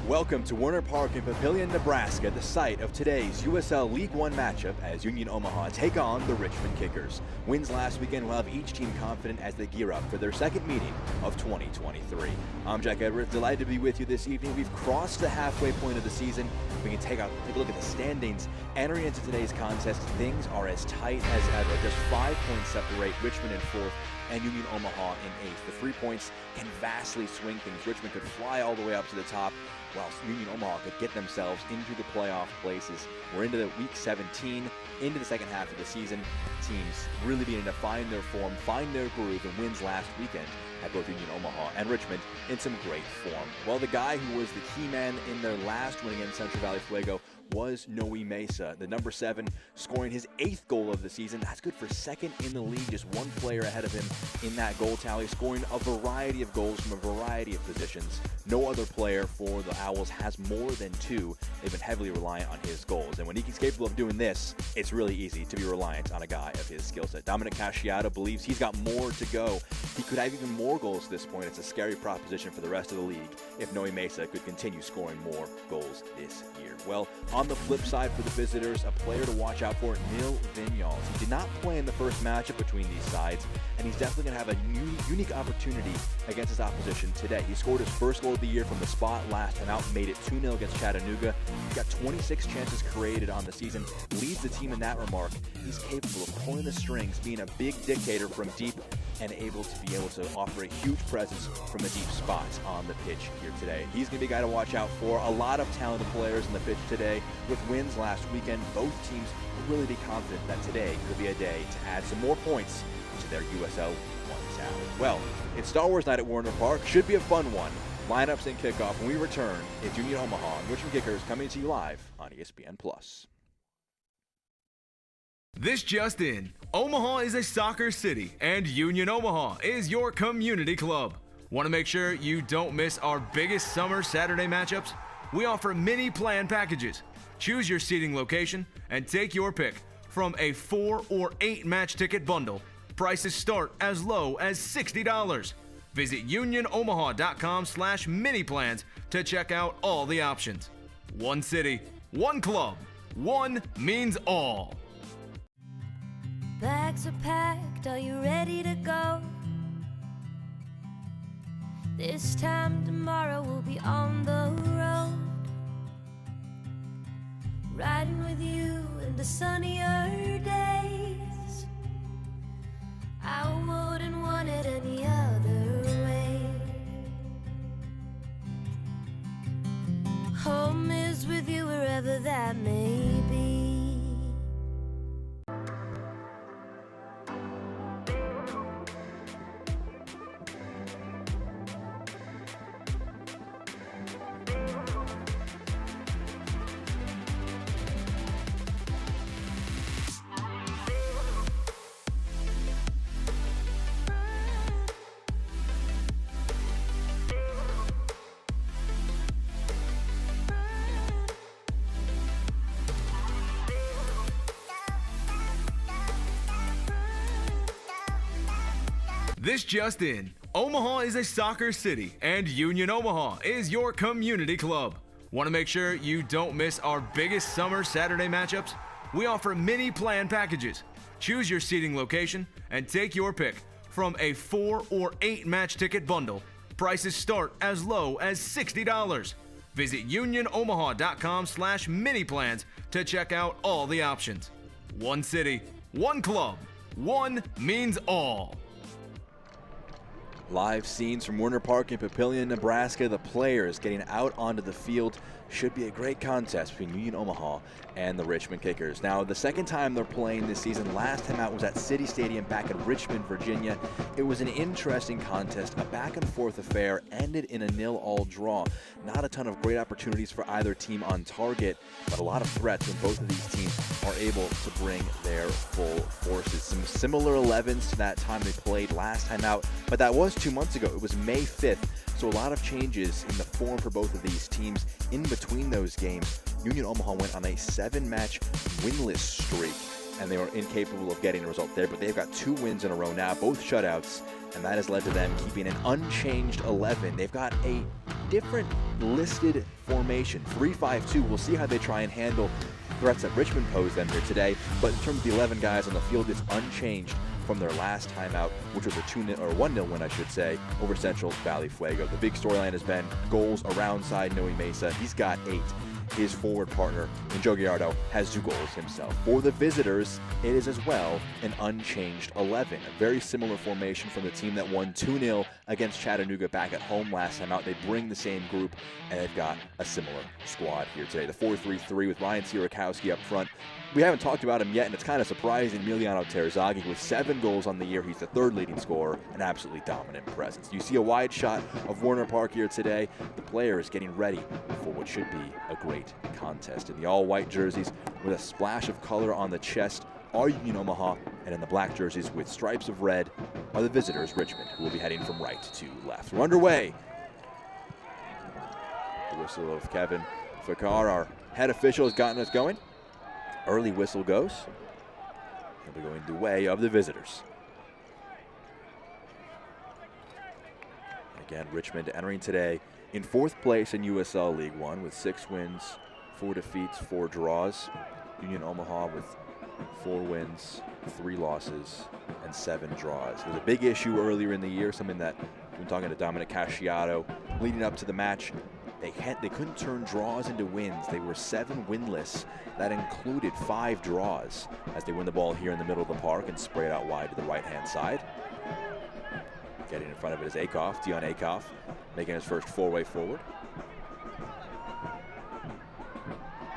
Welcome to Warner Park in Papillion, Nebraska, the site of today's USL League One matchup as Union Omaha take on the Richmond Kickers. Wins last weekend will have each team confident as they gear up for their second meeting of 2023. I'm Jack Edwards, delighted to be with you this evening. We've crossed the halfway point of the season. We can take a look at the standings. Entering into today's contest, things are as tight as ever. Just 5 points separate Richmond in fourth and Union Omaha in eighth. The 3 points can vastly swing things. Richmond could fly all the way up to the top, whilst Union Omaha could get themselves into the playoff places. We're into the week 17, into the second half of the season. Teams really beginning to find their form, find their groove, and wins last weekend at both Union Omaha and Richmond in some great form. Well, the guy who was the key man in their last win against Central Valley Fuego was Noe Mesa, the number 7, scoring his 8th goal of the season. That's good for second in the league, just one player ahead of him in that goal tally, scoring a variety of goals from a variety of positions. No other player for the Owls has more than 2. They've been heavily reliant on his goals, and when he's capable of doing this, it's really easy to be reliant on a guy of his skill set. Dominic Casciato believes he's got more to go. He could have even more goals at this point. It's a scary proposition for the rest of the league if Noe Mesa could continue scoring more goals this year. Well, on the flip side for the visitors, a player to watch out for, Nil Vinyals. He did not play in the first matchup between these sides, and he's definitely going to have a unique opportunity against his opposition today. He scored his first goal of the year from the spot last time out, made it 2-0 against Chattanooga. He's got 26 chances created on the season, leads the team in that remark. He's capable of pulling the strings, being a big dictator from deep, and able to offer a huge presence from the deep spots on the pitch here today. He's going to be a guy to watch out for. A lot of talented players in the pitch today. With wins last weekend, both teams will really be confident that today could be a day to add some more points to their USL One tally. Well, it's Star Wars night at Warner Park. Should be a fun one. Lineups and kickoff. When we return, it's Union Omaha and Richmond Kickers coming to you live on ESPN+. This just in, Omaha is a soccer city, and Union Omaha is your community club. Want to make sure you don't miss our biggest summer Saturday matchups? We offer mini plan packages. Choose your seating location and take your pick from a 4 or 8 match ticket bundle. Prices start as low as $60. Visit unionomaha.com/mini plans to check out all the options. One city, one club, one means all. Bags are packed, are you ready to go? This time tomorrow we'll be on the road, riding with you in the sunnier days. I wouldn't want it any other way. Home is with you wherever that may be. This just in, Omaha is a soccer city, and Union Omaha is your community club. Want to make sure you don't miss our biggest summer Saturday matchups? We offer mini plan packages. Choose your seating location and take your pick from a 4 or 8 match ticket bundle. Prices start as low as $60. Visit unionomaha.com/mini plans to check out all the options. One city, one club, one means all. Live scenes from Warner Park in Papillion, Nebraska. The players getting out onto the field. Should be a great contest between Union Omaha and the Richmond Kickers. Now, the second time they're playing this season, last time out was at City Stadium back in Richmond, Virginia. It was an interesting contest, a back-and-forth affair, ended in a 0-0 draw. Not a ton of great opportunities for either team on target, but a lot of threats when both of these teams are able to bring their full forces. Some similar 11s to that time they played last time out, but that was 2 months ago. It was May 5th. So a lot of changes in the form for both of these teams in between those games. Union Omaha went on a 7-match winless streak, and they were incapable of getting a result there, but they've got 2 wins in a row now, both shutouts, and that has led to them keeping an unchanged 11. They've got a different listed formation, 3-5-2. We'll see how they try and handle threats that Richmond posed them here today, but in terms of the 11 guys on the field, it's unchanged from their last time out, which was a 2-0 or 1-0 win, I should say, over Central Valley Fuego. The big storyline has been goals around side Noe Mesa. He's got 8. His forward partner, Joe Gallardo, has 2 goals himself. For the visitors, it is as well an unchanged 11. A very similar formation from the team that won 2-0 against Chattanooga back at home last time out. They bring the same group, and they've got a similar squad here today. The 4-3-3 with Ryan Sierakowski up front. We haven't talked about him yet, and it's kind of surprising. Emiliano Terzaghi with 7 goals on the year. He's the 3rd leading scorer, an absolutely dominant presence. You see a wide shot of Warner Park here today. The player is getting ready for what should be a great contest. In the all-white jerseys with a splash of color on the chest are Union Omaha, and in the black jerseys with stripes of red are the visitors, Richmond, who will be heading from right to left. We're underway. The whistle of Kevin Fakar, our head official, has gotten us going. Early whistle goes. He'll be going the way of the visitors. Again, Richmond entering today in 4th place in USL League One with 6 wins, 4 defeats, 4 draws. Union Omaha with 4 wins, 3 losses, and 7 draws. It was a big issue earlier in the year, something that we've been talking to Dominic Casciato leading up to the match. They couldn't turn draws into wins. They were 7 winless. That included 5 draws as they win the ball here in the middle of the park and spray it out wide to the right-hand side. Getting in front of it is Akoff, Dion Akoff, making his first 4-way forward.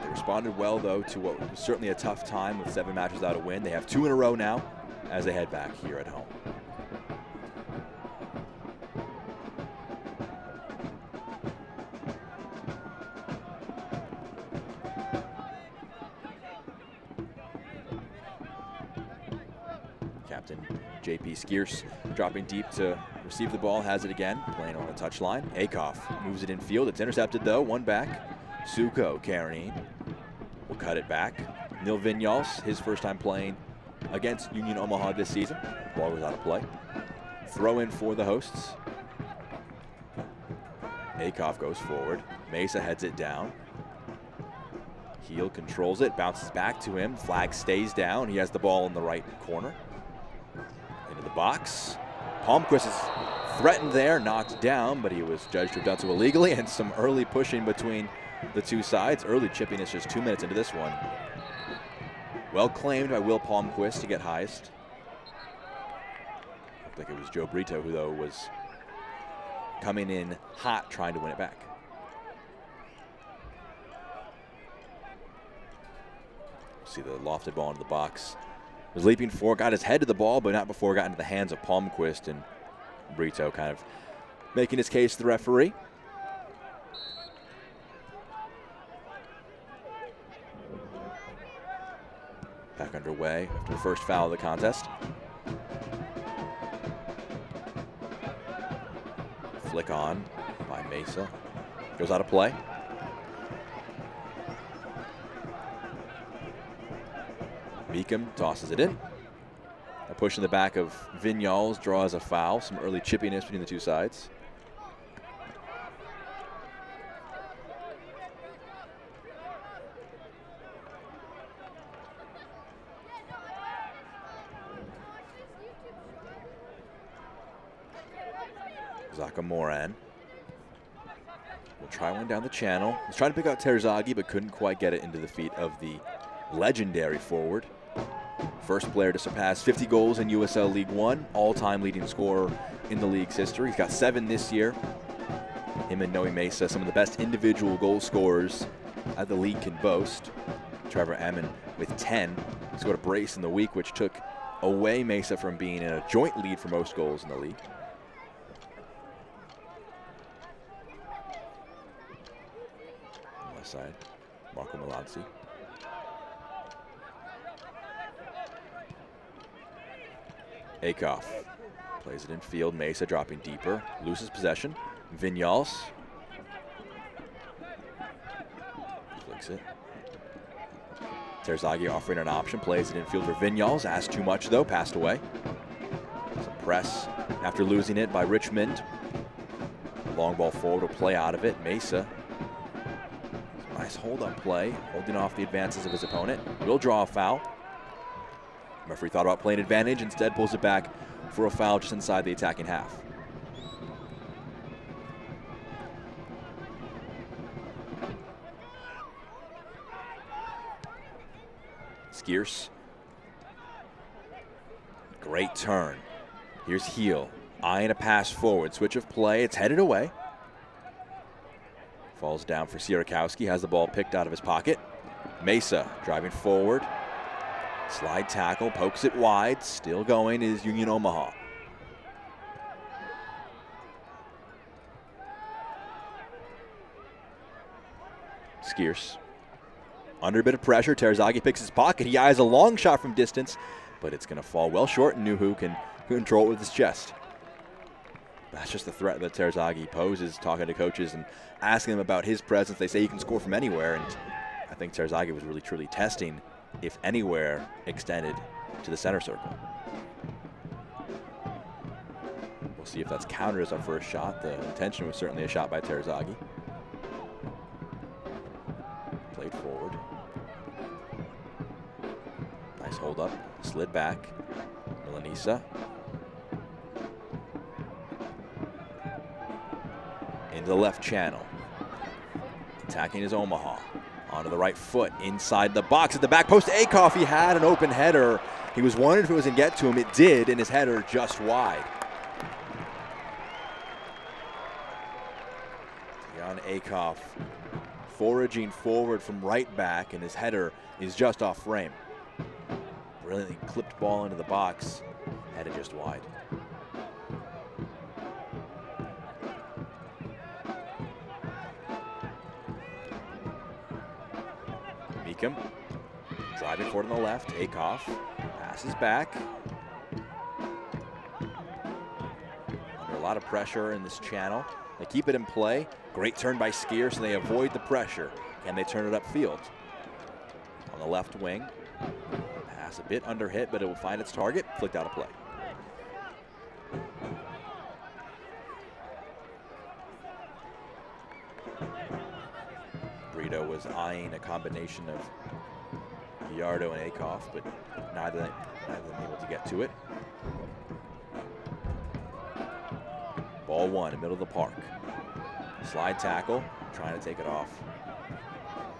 They responded well, though, to what was certainly a tough time with 7 matches without a win. They have 2 in a row now as they head back here at home. Captain J.P. Skierce dropping deep to receive the ball, has it again, playing on the touchline. Akoff moves it in field. It's intercepted, though. One back. Suko carrying. Will cut it back. Neil Vinyals, his first time playing against Union Omaha this season. Ball goes out of play. Throw in for the hosts. Akoff goes forward. Mesa heads it down. Heel controls it, bounces back to him. Flag stays down. He has the ball in the right corner. Into the box. Palmquist is threatened there, knocked down, but he was judged to have done so illegally, and some early pushing between the two sides. Early chipping is just 2 minutes into this one. Well claimed by Will Palmquist to get highest. Looked like it was Joe Brito who, though, was coming in hot trying to win it back. See the lofted ball into the box. Was leaping for, got his head to the ball, but not before it got into the hands of Palmquist, and Brito kind of making his case to the referee. Back underway after the first foul of the contest. Flick on by Mesa. Goes out of play. Meekum tosses it in. A push in the back of Vinyals draws a foul. Some early chippiness between the two sides. Zaka Moran will try one down the channel. He's trying to pick out Terzaghi, but couldn't quite get it into the feet of the legendary forward. First player to surpass 50 goals in USL League One, all-time leading scorer in the league's history. He's got 7 this year. Him and Noe Mesa, some of the best individual goal scorers that the league can boast. Trevor Emmon with 10. He scored a brace in the week, which took away Mesa from being in a joint lead for most goals in the league. On the left side, Marco Melanzi. Akoff plays it in field. Mesa dropping deeper. Loses possession. Vinyals. Flicks it. Terzaghi offering an option. Plays it in field for Vinyals. Asked too much, though. Passed away. Some press after losing it by Richmond. long ball forward will play out of it. Mesa. Nice hold-up play, holding off the advances of his opponent. Will draw a foul. Referee thought about playing advantage, instead pulls it back for a foul just inside the attacking half. Skeers. Great turn. Here's Heel, eyeing a pass forward. Switch of play, it's headed away. Falls down for Sierakowski, has the ball picked out of his pocket. Mesa driving forward. Slide tackle, pokes it wide. Still going is Union Omaha. Skeers. Under a bit of pressure, Terzaghi picks his pocket. He eyes a long shot from distance, but it's going to fall well short, and Nuhu can control it with his chest. That's just the threat that Terzaghi poses, talking to coaches and asking them about his presence. They say he can score from anywhere, and I think Terzaghi was really truly testing if anywhere extended to the center circle. We'll see if that's countered as our first shot. The intention was certainly a shot by Terzaghi. Played forward. Nice hold up, slid back. Milanisa. Into the left channel. Attacking is Omaha. Onto the right foot, inside the box at the back post. Akoff, he had an open header. He was wondering if it was going to get to him. It did, and his header just wide. Jan Akoff foraging forward from right back, and his header is just off frame. Brilliantly clipped ball into the box, headed just wide. Meekum driving forward on the left. Akoff passes back. Under a lot of pressure in this channel. They keep it in play. Great turn by Skier, so they avoid the pressure. Can they turn it upfield? On the left wing. Pass a bit under hit, but it will find its target. Flicked out of play. Brito was eyeing a combination of Gallardo and Akoff, but neither of them able to get to it. Ball one in the middle of the park. Slide tackle, trying to take it off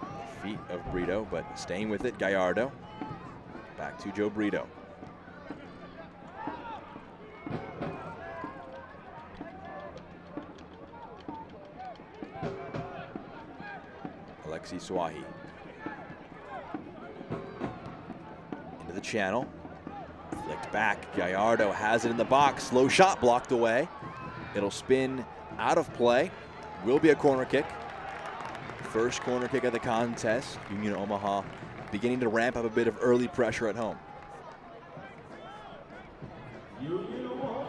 the feet of Brito, but staying with it, Gallardo. Back to Joe Brito. Alexi Swahi. Into the channel. Flicked back. Gallardo has it in the box. Slow shot blocked away. It'll spin out of play. Will be a corner kick. First corner kick of the contest. Union Omaha beginning to ramp up a bit of early pressure at home.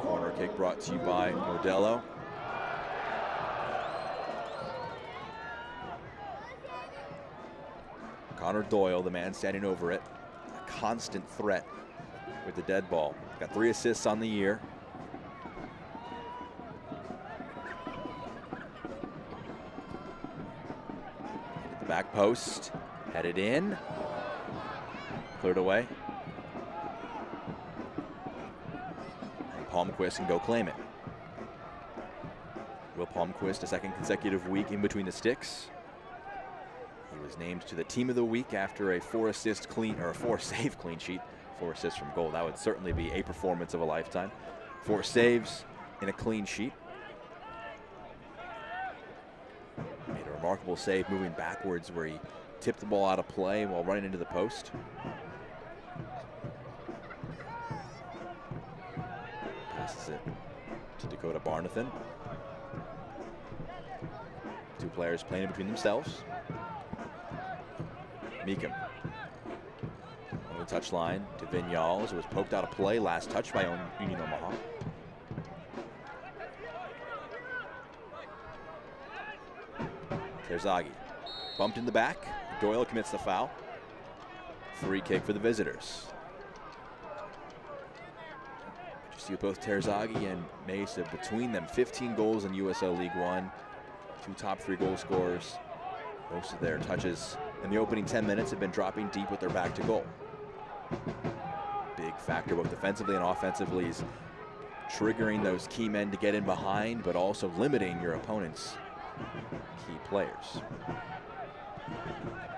Corner kick brought to you by Modelo. Connor Doyle, the man standing over it, a constant threat with the dead ball. Got 3 assists on the year. Hit the back post, headed in, cleared away. And Palmquist can go claim it. Will Palmquist, a second consecutive week in between the sticks. He was named to the team of the week after a 4-save clean sheet. 4 assists from goal. That would certainly be a performance of a lifetime. 4 saves in a clean sheet. Made a remarkable save moving backwards where he tipped the ball out of play while running into the post. Passes it to Dakota Barnathan. 2 players playing between themselves. Meekum on the touchline to Vinyals. It was poked out of play. Last touch by Union Omaha. Terzaghi bumped in the back. Doyle commits the foul. Free kick for the visitors. see with both Terzaghi and Mesa, between them 15 goals in USL League One, 2 top 3 goal scorers. Most of their touches in the opening 10 minutes have been dropping deep with their back to goal. Big factor both defensively and offensively is triggering those key men to get in behind, but also limiting your opponent's key players.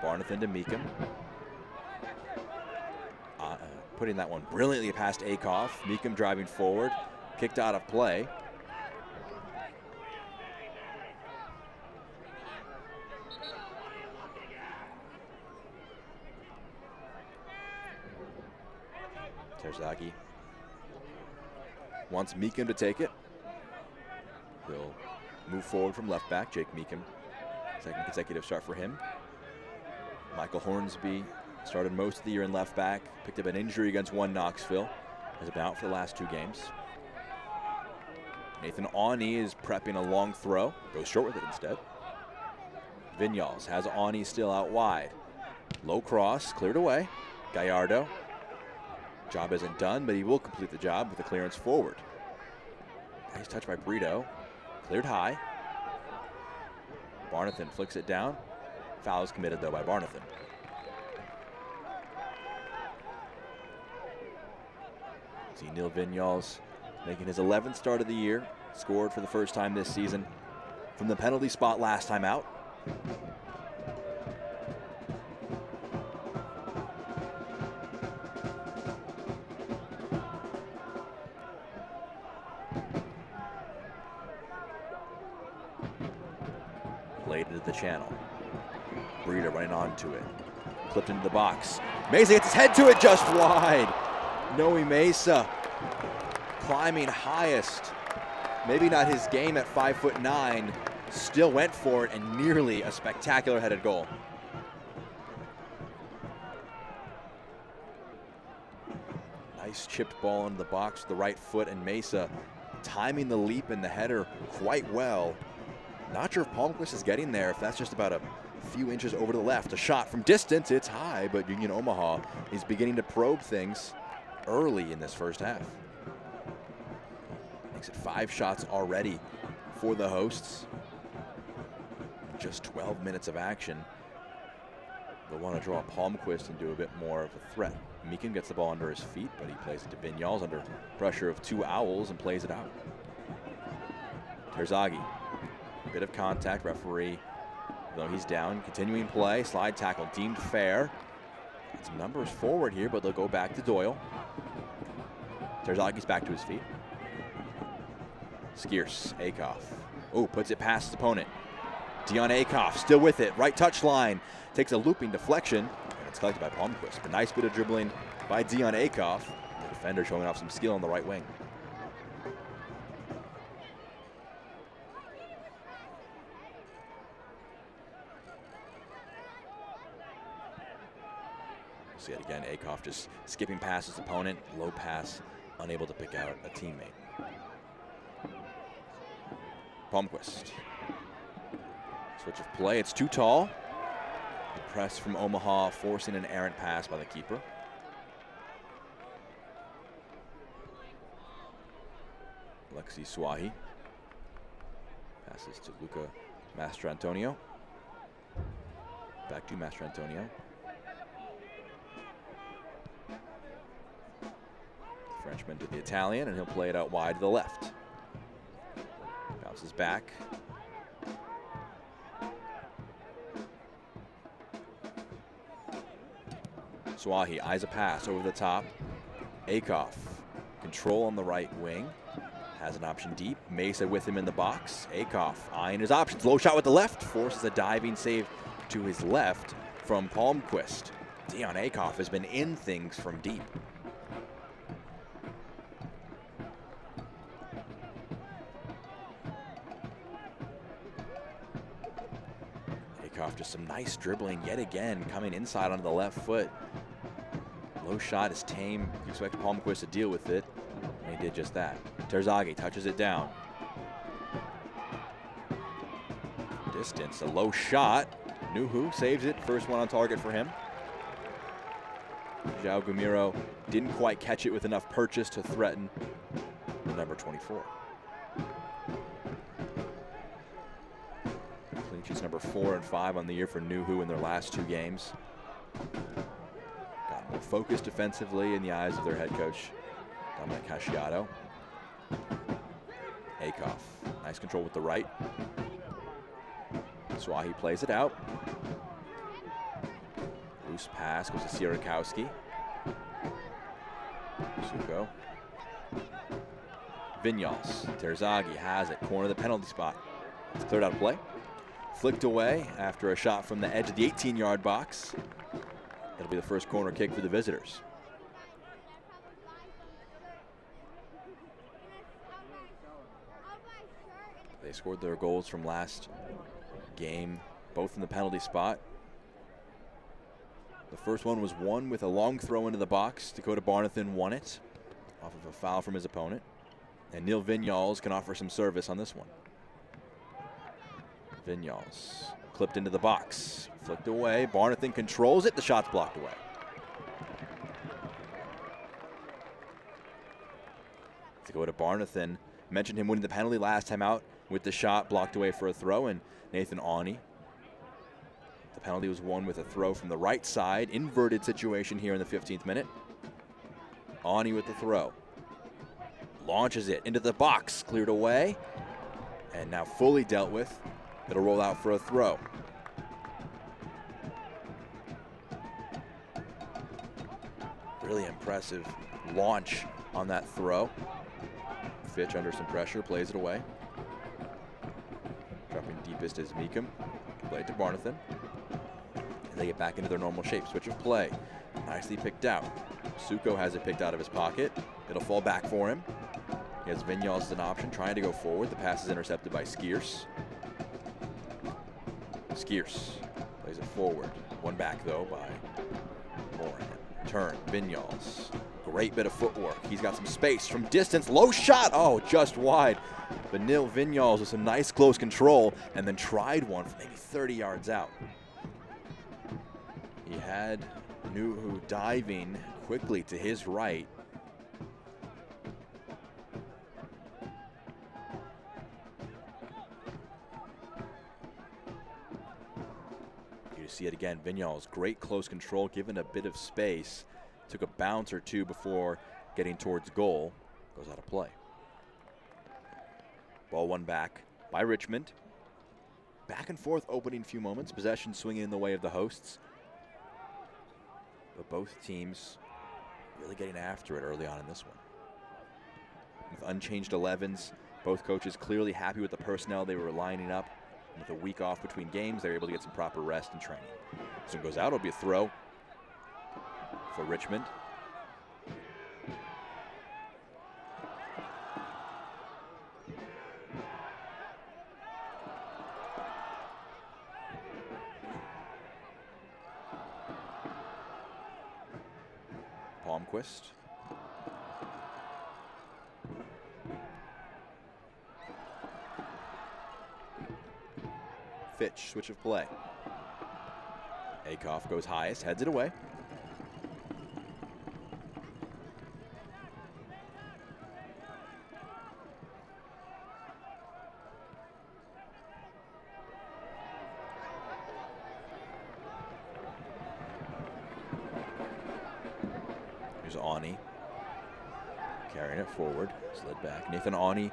Barnathan to Meekum. Putting that one brilliantly past Akoff. Meekum driving forward, kicked out of play. Terzaghi wants Meekum to take it. He'll move forward from left back, Jake Meekum. Second consecutive start for him. Michael Hornsby started most of the year in left back, picked up an injury against Knoxville, has been out for the last 2 games. Nathan Awney is prepping a long throw, goes short with it instead. Vinyals has Awney still out wide. Low cross, cleared away. Gallardo. Job isn't done, but he will complete the job with a clearance forward. Nice touch by Brito. Cleared high. Barnathan flicks it down. Foul is committed though by Barnathan. See Neil Vinyals making his 11th start of the year. Scored for the first time this season from the penalty spot last time out. Played into the channel. Breeder running onto it. Clipped into the box. Mesa gets his head to it just wide. Noe Mesa climbing highest. Maybe not his game at 5'9". Still went for it and nearly a spectacular headed goal. Nice chipped ball into the box with the right foot, and Mesa timing the leap and the header quite well. Not sure if Palmquist is getting there, if that's just about a few inches over to the left. A shot from distance, it's high, but Union Omaha is beginning to probe things early in this first half. Makes it 5 shots already for the hosts. Just 12 minutes of action. They'll want to draw Palmquist into a bit more of a threat. Meekum gets the ball under his feet, but he plays it to Vinyals under pressure of 2 Owls and plays it out. Terzaghi. Bit of contact, referee, though he's down. Continuing play, slide tackle deemed fair. Got some numbers forward here, but they'll go back to Doyle. Terzaghi's back to his feet. Skierce, Akoff. Oh, puts it past his opponent. Dion Akoff still with it, right touch line. Takes a looping deflection, and it's collected by Palmquist. But nice bit of dribbling by Dion Akoff. The defender showing off some skill on the right wing. See it again, Akoff just skipping past his opponent. Low pass, unable to pick out a teammate. Palmquist. Switch of play, it's too tall. The press from Omaha forcing an errant pass by the keeper. Alexi Swahi. Passes to Luca Mastrantonio. Back to Mastrantonio. Frenchman to the Italian, and he'll play it out wide to the left. Bounces back. Swahi eyes a pass over the top. Akoff, control on the right wing. Has an option deep. Mesa with him in the box. Akoff eyeing his options. Low shot with the left. Forces a diving save to his left from Palmquist. Dion Akoff has been in things from deep. Just some nice dribbling yet again, coming inside onto the left foot. Low shot is tame. You expect Palmquist to deal with it, and he did just that. Terzaghi touches it down. Distance, a low shot. Nuhu saves it. First one on target for him. João Gumiro didn't quite catch it with enough purchase to threaten the number 24. Clean sheets number 4 and 5 on the year for Nuhu in their last 2 games. Got more focused defensively in the eyes of their head coach, Dominic Casciato. Akoff, nice control with the right. Swahi plays it out. Loose pass goes to Sierakowski. Suko. Vinyals. Terzaghi has it. Corner of the penalty spot. It's cleared out of play. Flicked away after a shot from the edge of the 18-yard box. That'll be the first corner kick for the visitors. They scored their goals from last game, both in the penalty spot. The first one was won with a long throw into the box. Dakota Barnathan won it off of a foul from his opponent. And Neil Vinyals can offer some service on this one. Vinyals clipped into the box, flicked away. Barnathan controls it. The shot's blocked away. Dakota Barnathan, mentioned him winning the penalty last time out with the shot blocked away for a throw, and Nathan Awney. The penalty was won with a throw from the right side. Inverted situation here in the 15th minute. Awney with the throw. Launches it into the box, cleared away, and now fully dealt with. It'll roll out for a throw. Really impressive launch on that throw. Fitch under some pressure, plays it away. Dropping deepest is Meekum. Played to Barnathan. And they get back into their normal shape. Switch of play. Nicely picked out. Suko has it picked out of his pocket. It'll fall back for him. He has Vinyals as an option, trying to go forward. The pass is intercepted by Skiers. Skiers plays it forward. One back, though, by Moran. Turn, Vinyals. Great bit of footwork. He's got some space from distance. Low shot. Oh, just wide. But Neil Vinyals with some nice close control and then tried one from maybe 30 yards out. He had Nuhu diving quickly to his right. You see it again. Vinyals, great close control, given a bit of space. Took a bounce or two before getting towards goal. Goes out of play. Ball won back by Richmond. Back and forth opening few moments. Possession swinging in the way of the hosts. But both teams really getting after it early on in this one. With unchanged 11s, both coaches clearly happy with the personnel they were lining up. And with a week off between games, they were able to get some proper rest and training. This one goes out. It'll be a throw for Richmond. Palmquist. Fitch, switch of play. Akoff goes highest, heads it away. Here's Awney. Carrying it forward, slid back. Nathan Awney,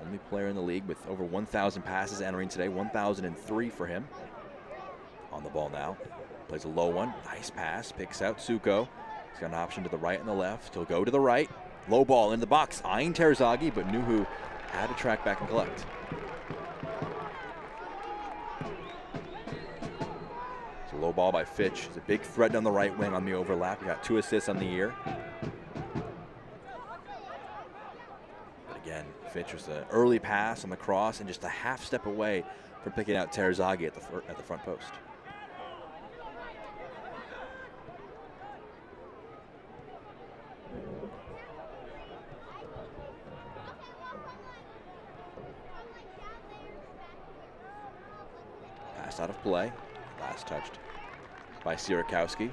only player in the league with over 1,000 passes entering today, 1,003 for him. On the ball now, plays a low one, nice pass, picks out Suko. He's got an option to the right and the left. He'll go to the right, low ball in the box, eyeing Terzaghi, but Nuhu had to track back and collect. It's a low ball by Fitch. It's a big threat down the right wing on the overlap. He got 2 assists on the year. Again, Fitch was an early pass on the cross and just a half step away from picking out Terzaghi at the front post. Pass out of play, last touched by Sierakowski.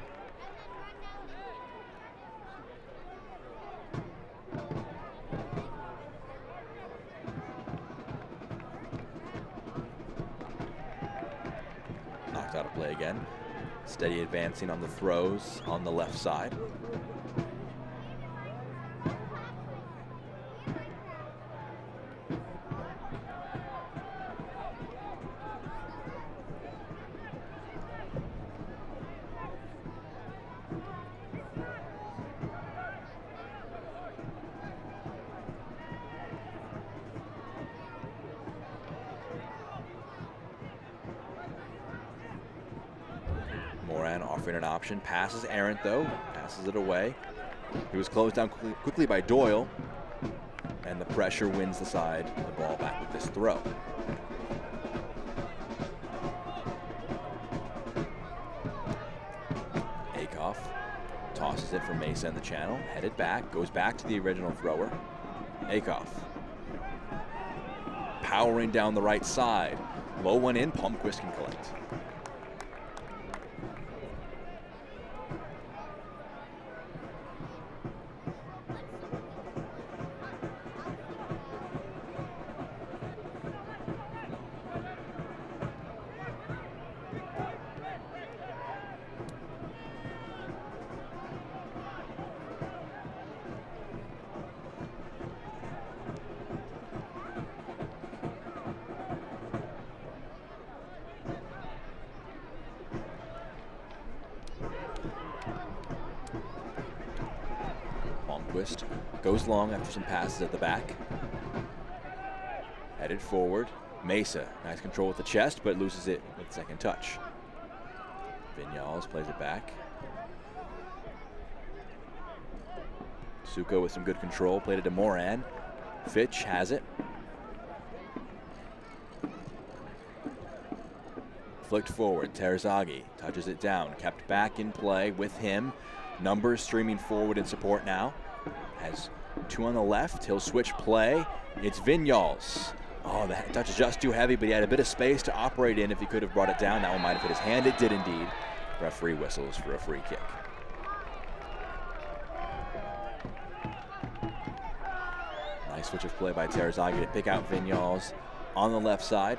again. Steady advancing on the throws on the left side. Moran offering an option, passes errant though, passes it away. He was closed down quickly by Doyle, and the pressure wins the side the ball back with this throw. Akoff tosses it from Mesa in the channel, headed back, goes back to the original thrower. Akoff powering down the right side. Low one in, Palmquist can collect. Goes long after some passes at the back. Headed forward. Mesa, nice control with the chest, but loses it with second touch. Vinyals plays it back. Suko with some good control, played it to Moran. Fitch has it. Flicked forward, Terzaghi touches it down, kept back in play with him. Numbers streaming forward in support now. Has two on the left, he'll switch play. It's Vinyals. Oh, the touch is just too heavy, but he had a bit of space to operate in if he could have brought it down. That one might have hit his hand, it did indeed. Referee whistles for a free kick. Nice switch of play by Terzaghi to pick out Vinyals on the left side.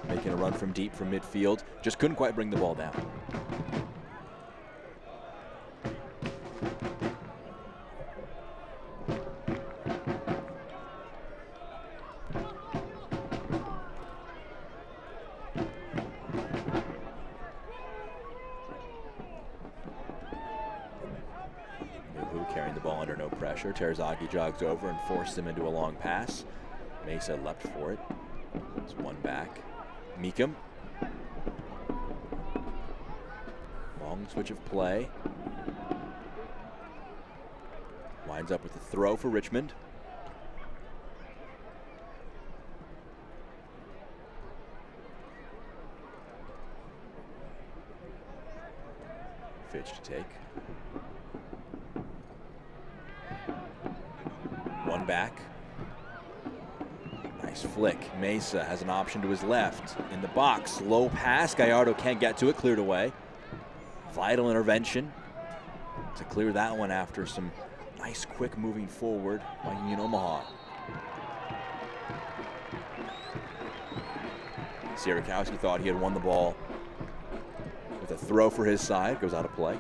Making a run from deep from midfield, just couldn't quite bring the ball down. Carrying the ball under no pressure. Terzaghi jogs over and forced him into a long pass. Mesa leapt for it. It's one back. Meekum. Long switch of play. Winds up with a throw for Richmond. Fitch to take. One back. Nice flick. Mesa has an option to his left. In the box, low pass. Gallardo can't get to it, cleared away. Vital intervention to clear that one after some nice quick moving forward by Union Omaha. Sierakowski thought he had won the ball with a throw for his side, goes out of play.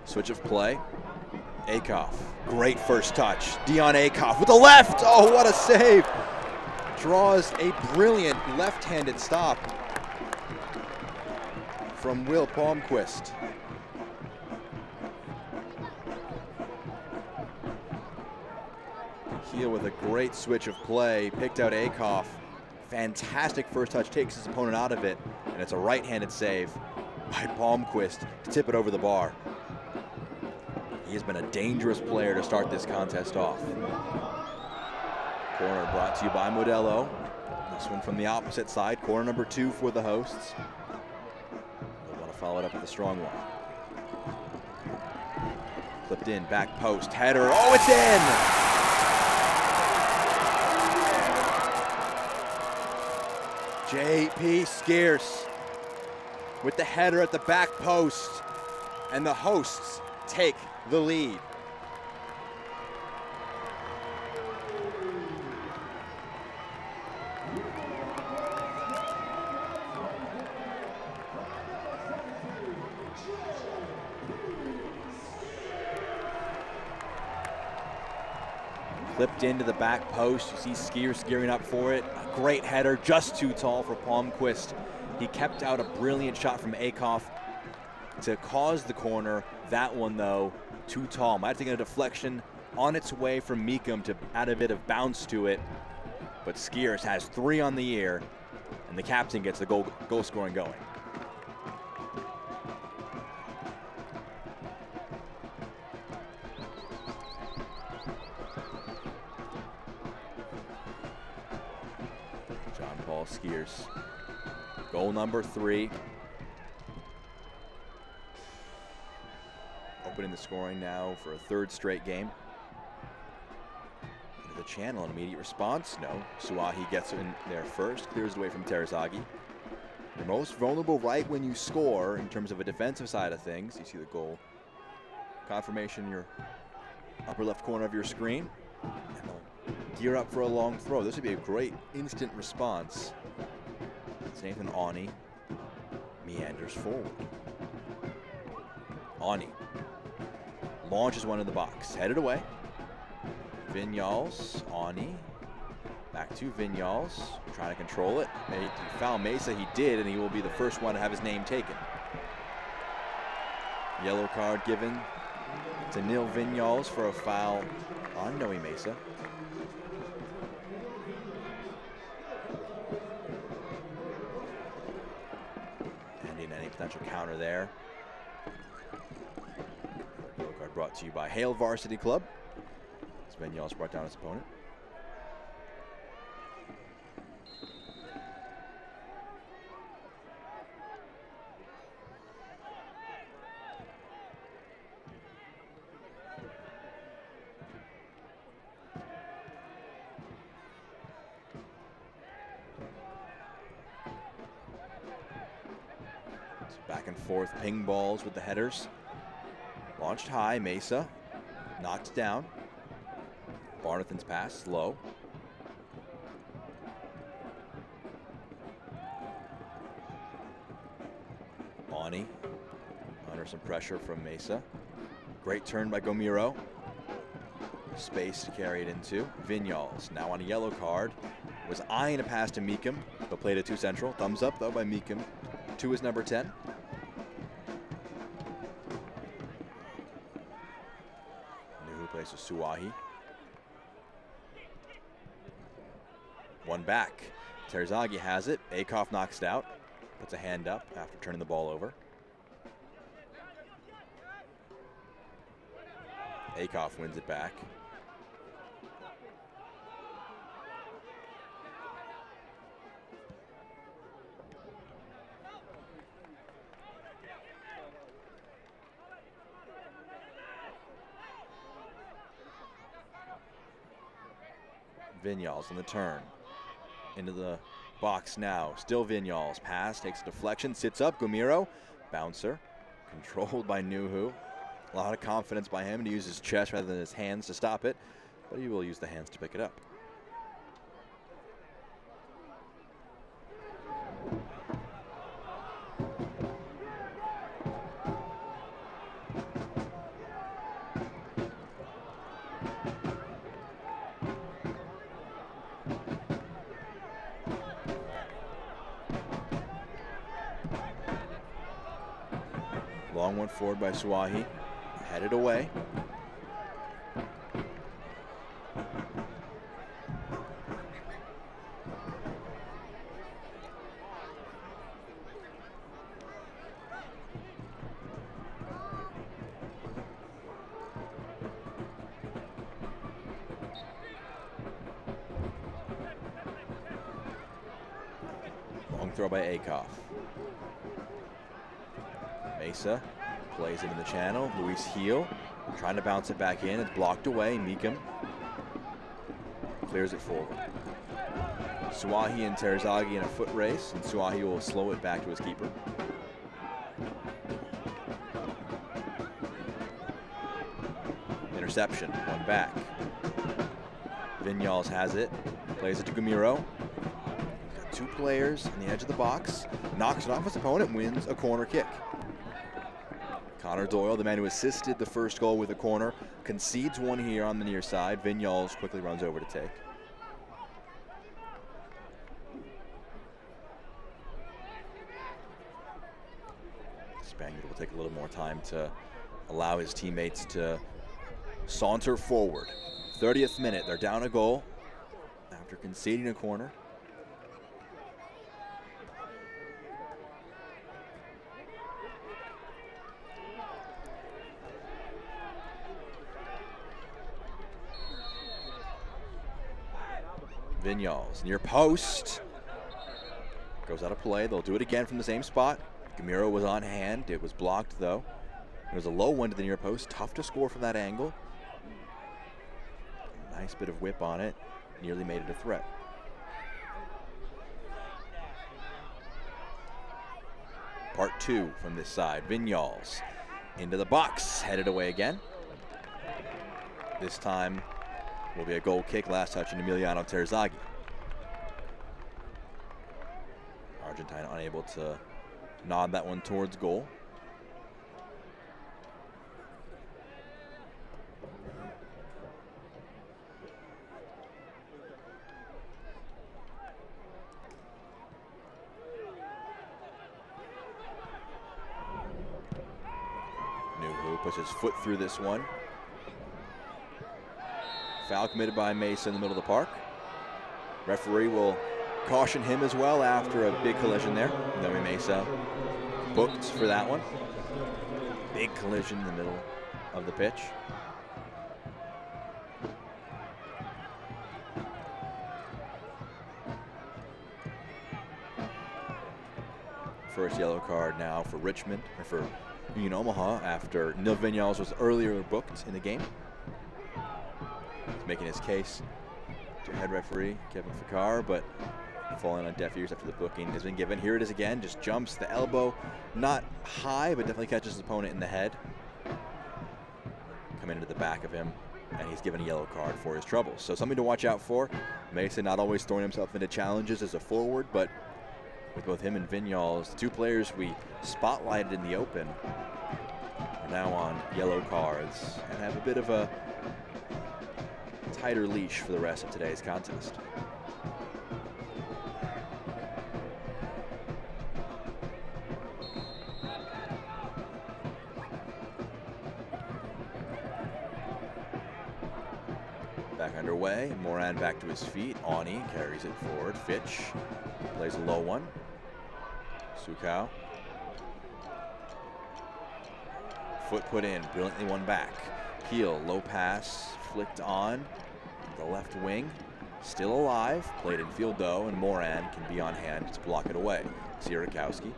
Switch of play. Akoff, great first touch. Dion Akoff with the left. Oh, what a save. Draws a brilliant left-handed stop from Will Palmquist. Heel with a great switch of play. Picked out Akoff. Fantastic first touch, takes his opponent out of it, and it's a right-handed save by Palmquist to tip it over the bar. He has been a dangerous player to start this contest off. Corner brought to you by Modelo. This one from the opposite side, corner number 2 for the hosts. They'll want to follow it up with a strong one. Clipped in, back post, header, oh, it's in! J.P. Scarce with the header at the back post, and the hosts take the lead. Clipped into the back post. You see Skiers gearing up for it. A great header, just too tall for Palmquist. He kept out a brilliant shot from Akoff to cause the corner. That one, though, too tall. Might have taken a deflection on its way from Meekum to add a bit of bounce to it. But Skiers has 3 on the year, and the captain gets the goal scoring going. John Paul Skiers, goal number 3. Opening the scoring now for a 3rd straight game. Into the channel, an immediate response. No, Suahi gets in there first, clears it away from Terzaghi. You're most vulnerable right when you score in terms of a defensive side of things. You see the goal confirmation in your upper left corner of your screen. And they'll gear up for a long throw. This would be a great instant response. It's Nathan Awney meanders forward. Awney launches one in the box, headed away. Vinyals, Awney, back to Vinyals, trying to control it. He found Mesa, he did, and he will be the first one to have his name taken. Yellow card given to Neil Vinyals for a foul on Noe Mesa. Ending any potential counter there. Yellow card brought to you by Hale Varsity Club. Vinyals brought down his opponent. Back and forth ping balls with the headers. Launched high, Mesa knocked down. Barnathan's pass, slow. Awney under some pressure from Mesa. Great turn by Gomiro. Space to carry it into. Vinyals now on a yellow card. Was eyeing a pass to Meekum, but played it too central. Thumbs up though by Meekum to his number 10. New plays with Suahi. One back. Terzaghi has it. Akoff knocks it out. Puts a hand up after turning the ball over. Akoff wins it back. Vinyals on the turn. Into the box now. Still Vinyals. Pass, takes a deflection, sits up. Gomiro, bouncer, controlled by Nuhu. A lot of confidence by him to use his chest rather than his hands to stop it, but he will use the hands to pick it up. Long one forward by Suahi, headed away. Long throw by Akoff. Mesa plays it in the channel. Luis Heel trying to bounce it back in. It's blocked away. Meekum clears it forward. Suahi and Terzaghi in a foot race, and Suahi will slow it back to his keeper. Interception, one back. Vinyals has it, plays it to Gomiro. Got 2 players on the edge of the box, knocks it off his opponent, wins a corner kick. Connor Doyle, the man who assisted the first goal with a corner, concedes one here on the near side. Vignoles quickly runs over to take. Spaniard will take a little more time to allow his teammates to saunter forward. 30th minute, they're down a goal after conceding a corner. Vignoles near post. Goes out of play. They'll do it again from the same spot. Gamiro was on hand. It was blocked though. It was a low one to the near post. Tough to score from that angle. Nice bit of whip on it. Nearly made it a threat. Part two from this side. Vignoles into the box. Headed away again. This time will be a goal kick. Last touch in Emiliano Terzaghi. Argentine unable to nod that one towards goal. Nuhu puts his foot through this one. Foul committed by Mesa in the middle of the park. Referee will caution him as well after a big collision there. Noe Mesa booked for that one. Big collision in the middle of the pitch. First yellow card now for Richmond, or for Union Omaha, after Nil Vignoles was earlier booked in the game. He's making his case to head referee Kevin Fikar, but falling on deaf ears after the booking has been given. Here it is again, just jumps the elbow, not high, but definitely catches his opponent in the head. Coming into the back of him, and he's given a yellow card for his troubles. So something to watch out for. Mesa not always throwing himself into challenges as a forward, but with both him and Vignoles, the two players we spotlighted in the open, are now on yellow cards and have a bit of a tighter leash for the rest of today's contest. Back underway, Moran back to his feet. Ani carries it forward. Fitch plays a low one. Sukau. Foot put in, brilliantly won back. Heel, low pass, flicked on the left wing. Still alive, played in field though, and Moran can be on hand to block it away. Sierakowski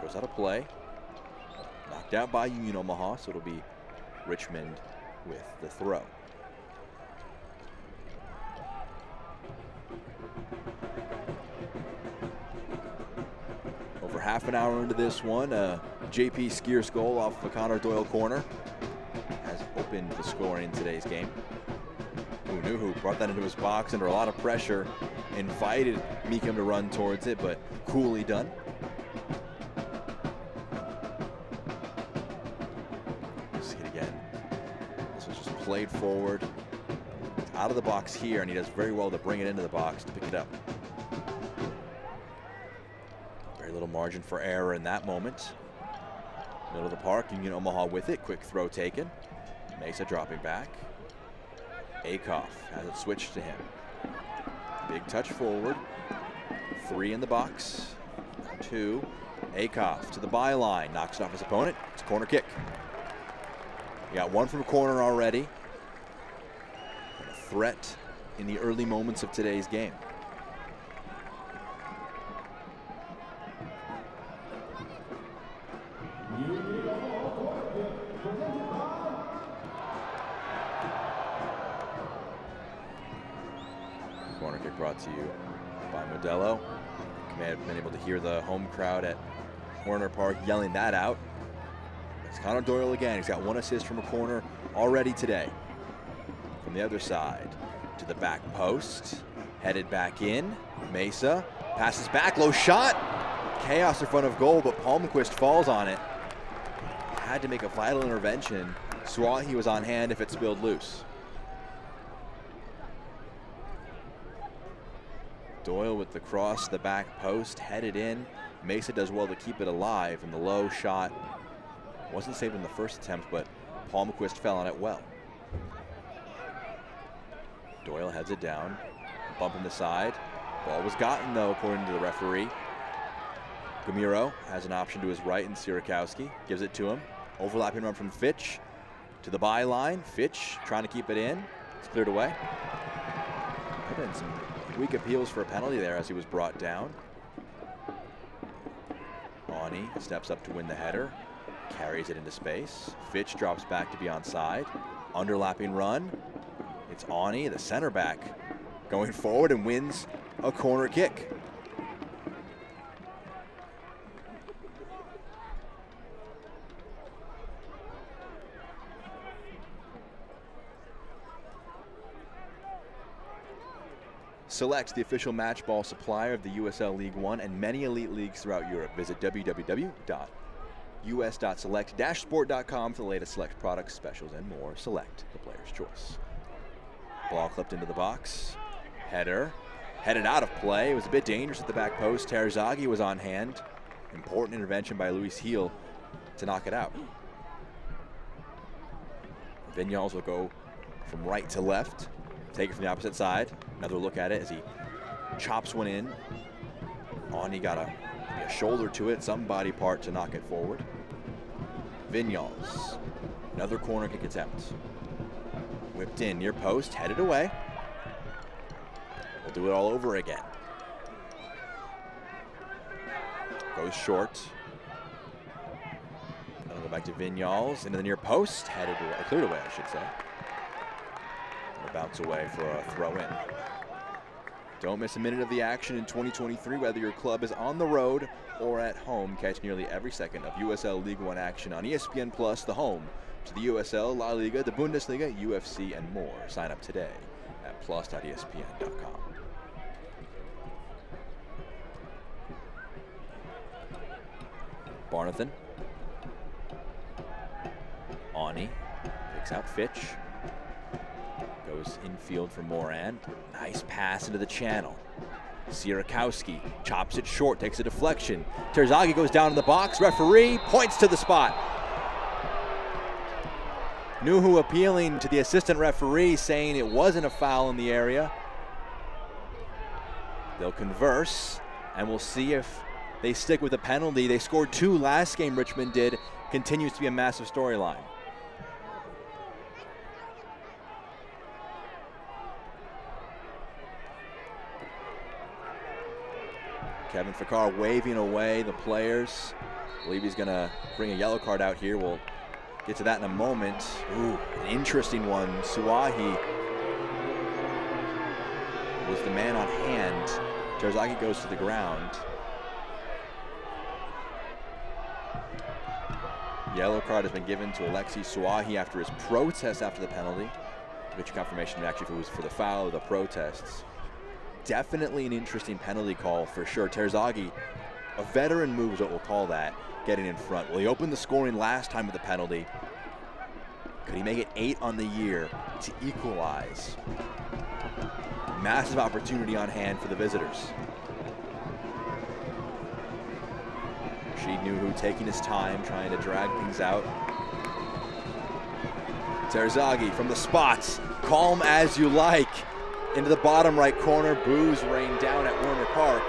goes out of play. Knocked out by Union Omaha, so it'll be Richmond with the throw. Over half an hour into this one, JP Skier's goal off of a Connor Doyle corner has opened the scoring in today's game. Nuhu brought that into his box under a lot of pressure, invited Meekum to run towards it, but coolly done. See it again. This was just played forward. It's out of the box here, and he does very well to bring it into the box to pick it up. Very little margin for error in that moment. Middle of the park, Union Omaha with it. Quick throw taken. Mesa dropping back. Akoff has it switched to him. Big touch forward. 3 in the box. 2. Akoff to the byline. Knocks it off his opponent. It's a corner kick. He got one from a corner already. And a threat in the early moments of today's game. Corner kick brought to you by Modelo. You may have been able to hear the home crowd at Warner Park yelling that out. It's Connor Doyle again. He's got 1 assist from a corner already today. From the other side to the back post. Headed back in. Mesa passes back. Low shot. Chaos in front of goal, but Palmquist falls on it. had to make a vital intervention. Suahi was on hand if it spilled loose. Doyle with the cross to the back post, headed in. Mesa does well to keep it alive, and the low shot wasn't saved in the first attempt, but Palmquist fell on it well. Doyle heads it down, bump in the side. Ball was gotten though, according to the referee. Gamiro has an option to his right, and Sierakowski gives it to him. Overlapping run from Fitch to the byline. Fitch trying to keep it in. It's cleared away. There have been some weak appeals for a penalty there as he was brought down. Ani steps up to win the header. Carries it into space. Fitch drops back to be onside. Underlapping run. It's Ani, the center back, going forward and wins a corner kick. Select, the official match ball supplier of the USL League One and many elite leagues throughout Europe. Visit www.us.select-sport.com for the latest Select products, specials, and more. Select, the player's choice. Ball clipped into the box. Header. Headed out of play. It was a bit dangerous at the back post. Terzaghi was on hand. Important intervention by Luis Heel to knock it out. Vinyals will go from right to left. Take it from the opposite side. Another look at it as he chops one in. Ani got a shoulder to it, some body part to knock it forward. Vinyals. Another corner kick attempt. Whipped in near post, headed away. We'll do it all over again. Goes short. Then we'll go back to Vinyals, into the near post, headed away, cleared away, I should say. And a bounce away for a throw in. Don't miss a minute of the action in 2023, whether your club is on the road or at home. Catch nearly every second of USL League One action on ESPN Plus, the home to the USL, La Liga, the Bundesliga, UFC, and more. Sign up today at plus.espn.com. Barnathan. Ani picks out Fitch. Goes infield for Moran. Nice pass into the channel. Sierakowski chops it short, takes a deflection. Terzaghi goes down in the box. Referee points to the spot. Nuhu appealing to the assistant referee, saying it wasn't a foul in the area. They'll converse, and we'll see if they stick with the penalty. They scored 2 last game, Richmond did. Continues to be a massive storyline. Kevin Fakar waving away the players. I believe he's going to bring a yellow card out here. We'll get to that in a moment. Ooh, an interesting one. Suahi was the man on hand. Terzaghi goes to the ground. Yellow card has been given to Alexi Suahi after his protest after the penalty. To get your confirmation actually if it was for the foul or the protests. Definitely an interesting penalty call for sure. Terzaghi, a veteran move is what we'll call that, getting in front. Well, he opened the scoring last time with the penalty. Could he make it 8 on the year to equalize? Massive opportunity on hand for the visitors. Rashid Nuhu taking his time, trying to drag things out. Terzaghi from the spots, calm as you like. Into the bottom right corner, boos rain down at Werner Park,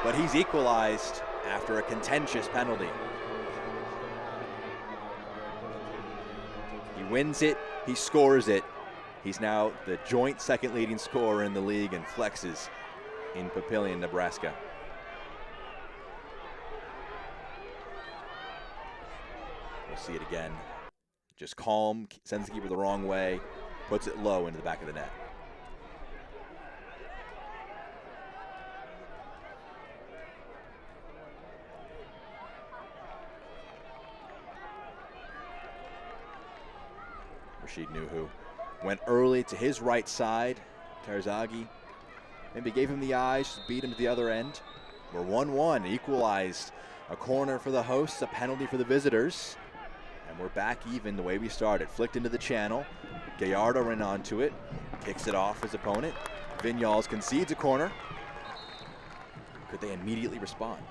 but he's equalized after a contentious penalty. He wins it, he scores it. He's now the joint second leading scorer in the league and flexes in Papillion, Nebraska. We'll see it again. Just calm, sends the keeper the wrong way, puts it low into the back of the net. Rashid Nuhu went early to his right side. Terzaghi maybe gave him the eyes, beat him to the other end. We're 1-1, equalized. A corner for the hosts, a penalty for the visitors. And we're back even the way we started. Flicked into the channel. Gallardo ran onto it. Kicks it off his opponent. Vinyals concedes a corner. Could they immediately respond?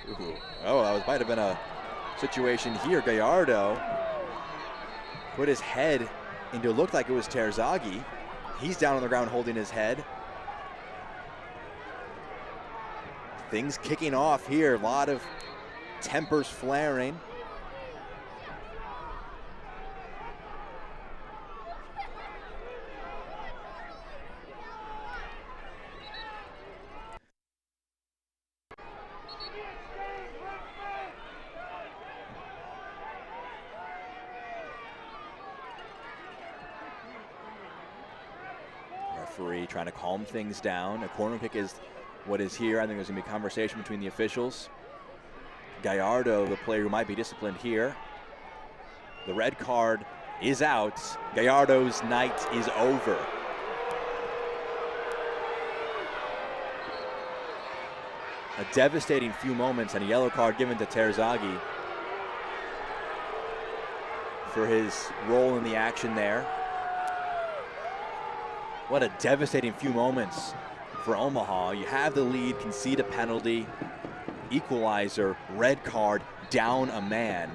Ooh. Oh, that might have been a situation here. Gallardo put his head into what looked like it was Terzaghi. He's down on the ground holding his head. Things kicking off here. A lot of tempers flaring. Referee trying to calm things down. A corner kick is what is here. I think there's going to be a conversation between the officials. Gallardo, the player who might be disciplined here. The red card is out. Gallardo's night is over. A devastating few moments and a yellow card given to Terzaghi for his role in the action there. What a devastating few moments for Omaha. You have the lead, concede a penalty, equalizer, red card, down a man.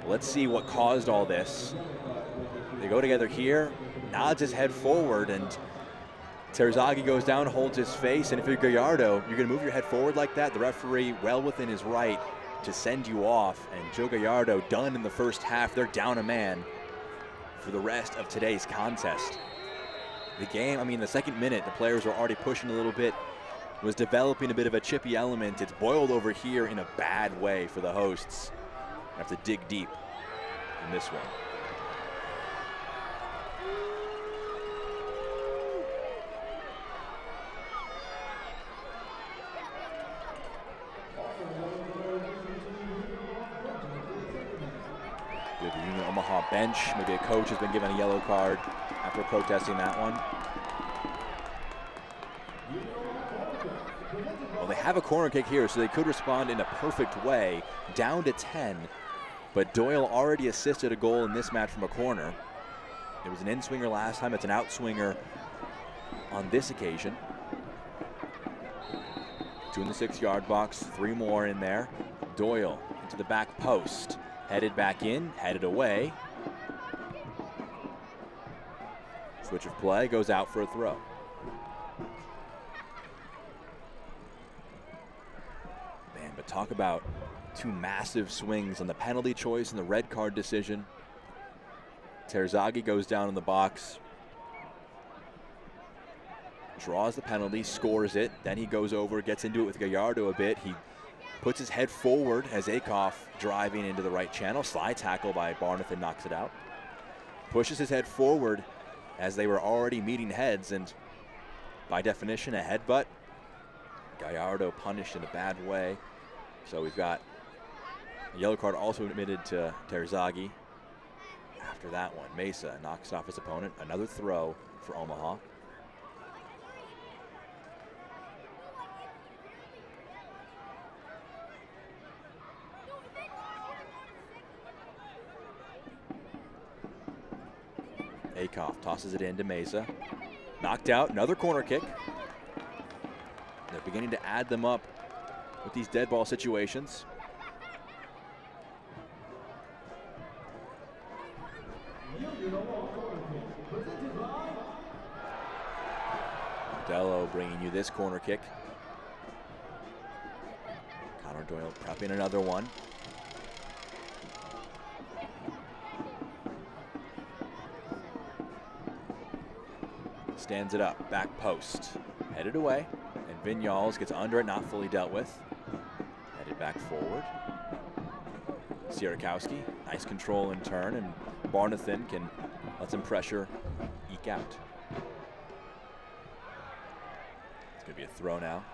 Let's see what caused all this. They go together here, nods his head forward, and Terzaghi goes down, holds his face, and if you're Gallardo, you're gonna move your head forward like that. The referee well within his right to send you off, and Joe Gallardo done in the first half. They're down a man for the rest of today's contest. The game, I mean, the second minute, the players were already pushing a little bit, was developing a bit of a chippy element. It's boiled over here in a bad way for the hosts. Have to dig deep in this one. We have the Union Omaha bench. Maybe a coach has been given a yellow card after protesting that one. Well, they have a corner kick here, so they could respond in a perfect way, down to 10. But Doyle already assisted a goal in this match from a corner. It was an in-swinger last time. It's an out-swinger on this occasion. 2 in the 6-yard box, 3 more in there. Doyle into the back post. Headed back in, headed away. Switch of play, goes out for a throw. Man, but talk about 2 massive swings on the penalty choice and the red card decision. Terzaghi goes down in the box, draws the penalty, scores it, then he goes over, gets into it with Gallardo a bit. He puts his head forward as Akoff driving into the right channel. Slide tackle by Barnathan knocks it out. Pushes his head forward as they were already meeting heads, and by definition, a headbutt. Gallardo punished in a bad way. So we've got a yellow card also admitted to Terzaghi. After that one, Mesa knocks off his opponent. Another throw for Omaha. Akoff tosses it into Mesa. Knocked out, another corner kick. They're beginning to add them up with these dead ball situations. Modello bringing you this corner kick. Connor Doyle prepping another one. Stands it up, back post, headed away, and Vinyals gets under it, not fully dealt with. Headed back forward. Sierakowski, nice control and turn, and Barnathan can let some pressure eke out. It's gonna be a throw now.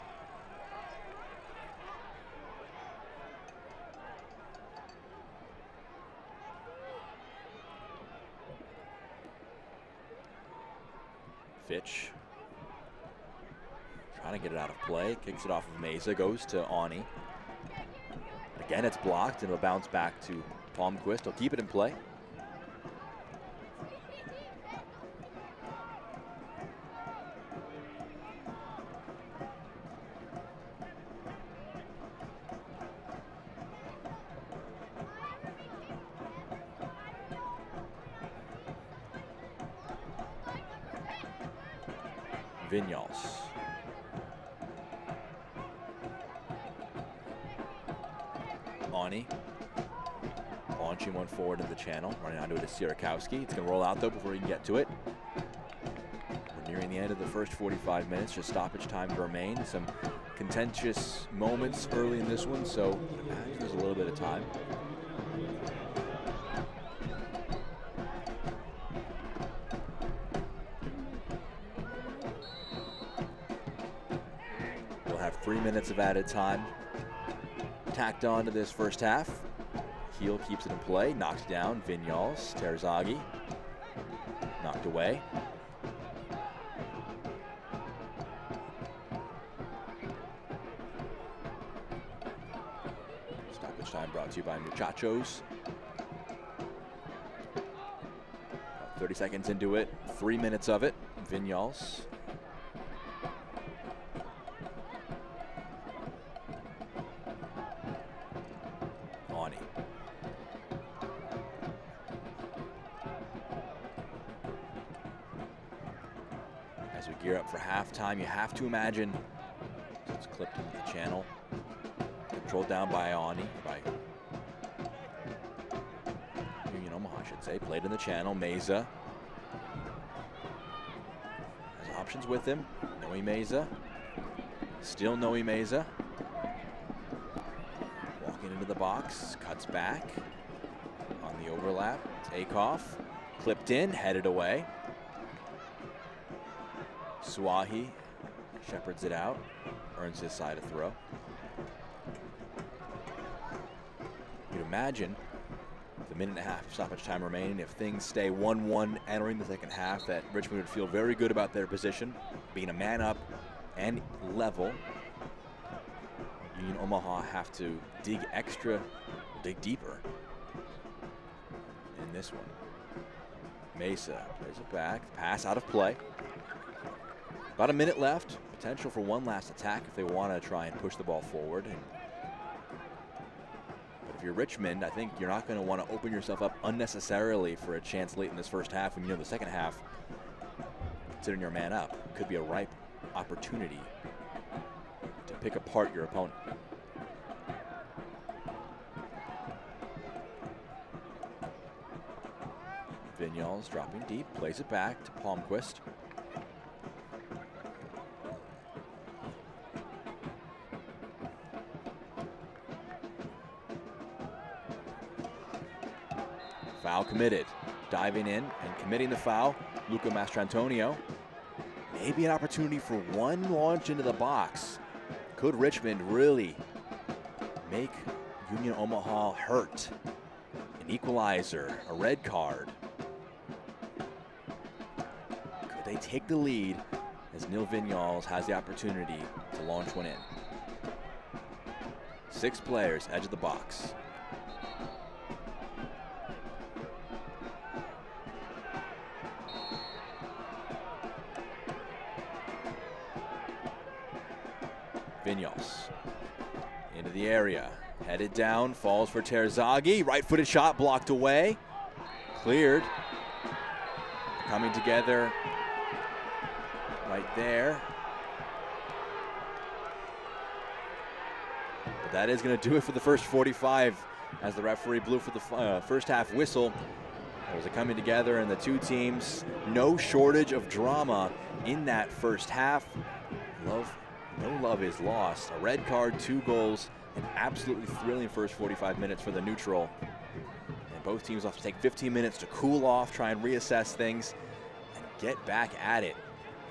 Fitch Trying to get it out of play. Kicks it off of Meza. Goes to Ani. Again, it's blocked, and it'll bounce back to Palmquist. He'll keep it in play. Vinyals. Ani. Launching one forward in the channel. Running onto it is Sierakowski. It's going to roll out, though, before he can get to it. We're nearing the end of the first 45 minutes. Just stoppage time to remain. Some contentious moments early in this one, so there's a little bit of time. We'll have 3 minutes of added time tacked on to this first half. Heel keeps it in play, knocked down. Vinyals, Terzaghi, knocked away. Stoppage time brought to you by Muchachos. 30 seconds into it, 3 minutes of it. Vinyals. Ani. As we gear up for halftime, you have to imagine it's clipped into the channel. Controlled down by Ani, by Union Omaha, I should say. Played in the channel. Meza has options with him. Noe Meza. Still Noe Meza. Walking into the box. Cuts back. On the overlap. Takeoff. Clipped in. Headed away. Swahi shepherds it out. Earns his side of throw. You'd imagine, with a minute and a half stoppage time remaining, if things stay 1-1 entering the second half, that Richmond would feel very good about their position, being a man up and level. Union Omaha have to dig deeper in this one. Mesa plays it back, pass out of play. About a minute left, potential for one last attack if they want to try and push the ball forward. But if you're Richmond, I think you're not going to want to open yourself up unnecessarily for a chance late in this first half. When you know the second half, considering you're a man up, could be a ripe opportunity to pick apart your opponent. Vinyals dropping deep, plays it back to Palmquist. Foul committed. Diving in and committing the foul, Luca Mastrantonio. Maybe an opportunity for one launch into the box. Could Richmond really make Union Omaha hurt? An equalizer, a red card. Could they take the lead as Neil Vinyals has the opportunity to launch one in? 6 players, edge of the box. Vinyals into the area, headed down, falls for Terzaghi, right-footed shot blocked away, cleared, coming together right there. But that is going to do it for the first 45 as the referee blew for the first half whistle. There was a coming together, and the two teams, no shortage of drama in that first half. No love is lost. A red card, 2 goals, an absolutely thrilling first 45 minutes for the neutral. And both teams will have to take 15 minutes to cool off, try and reassess things, and get back at it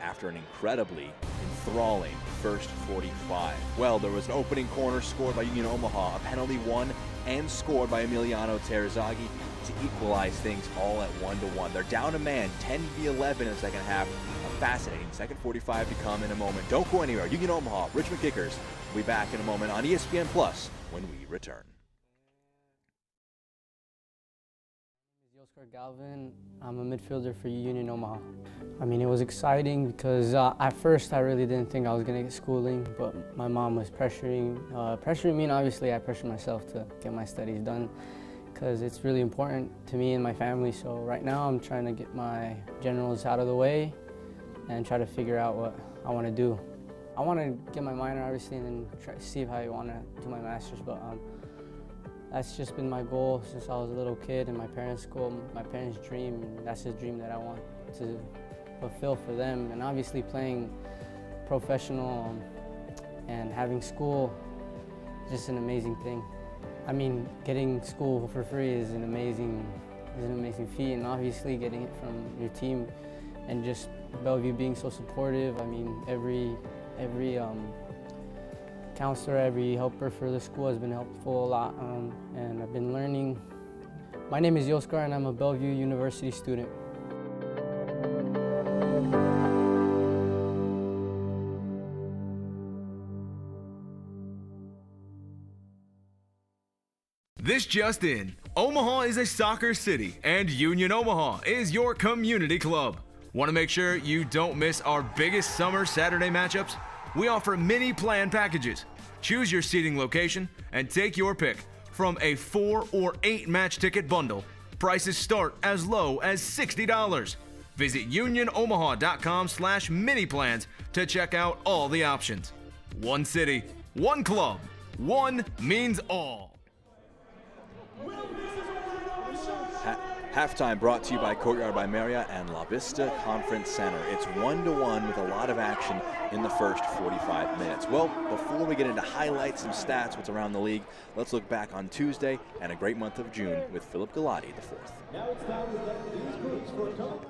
after an incredibly enthralling first 45. Well, there was an opening corner scored by Union Omaha, a penalty won and scored by Emiliano Terzaghi to equalize things all at 1-1. They're down a man, 10 v 11 in the second half. A fascinating second 45 to come in a moment. Don't go anywhere. Union Omaha, Richmond Kickers. We'll be back in a moment on ESPN Plus when we return. Oscar Galvin. I'm a midfielder for Union Omaha. I mean, it was exciting because at first I really didn't think I was going to get schooling, but my mom was pressuring me, and obviously I pressured myself to get my studies done because it's really important to me and my family. So right now I'm trying to get my generals out of the way and try to figure out what I want to do. I want to get my minor, obviously, and then try to see if I want to do my master's, but that's just been my goal since I was a little kid in my parents' school, my parents' dream, and that's a dream that I want to fulfill for them. And obviously playing professional and having school is just an amazing thing. I mean, getting school for free is an amazing feat, and obviously getting it from your team and just Bellevue being so supportive. I mean, every counselor, every helper for the school has been helpful a lot, and I've been learning. My name is Yoskar, and I'm a Bellevue University student. This just in, Omaha is a soccer city, and Union Omaha is your community club. Want to make sure you don't miss our biggest summer Saturday matchups? We offer mini plan packages. Choose your seating location and take your pick from a 4 or 8 match ticket bundle. Prices start as low as $60. Visit unionomaha.com/mini plans to check out all the options. One city, one club, one means all. Halftime brought to you by Courtyard by Marriott and La Vista Conference Center. It's 1-1 with a lot of action in the first 45 minutes. Well, before we get into highlights and stats, what's around the league, let's look back on Tuesday and a great month of June with Philip Galati IV. Now it's time to get these groups for a total.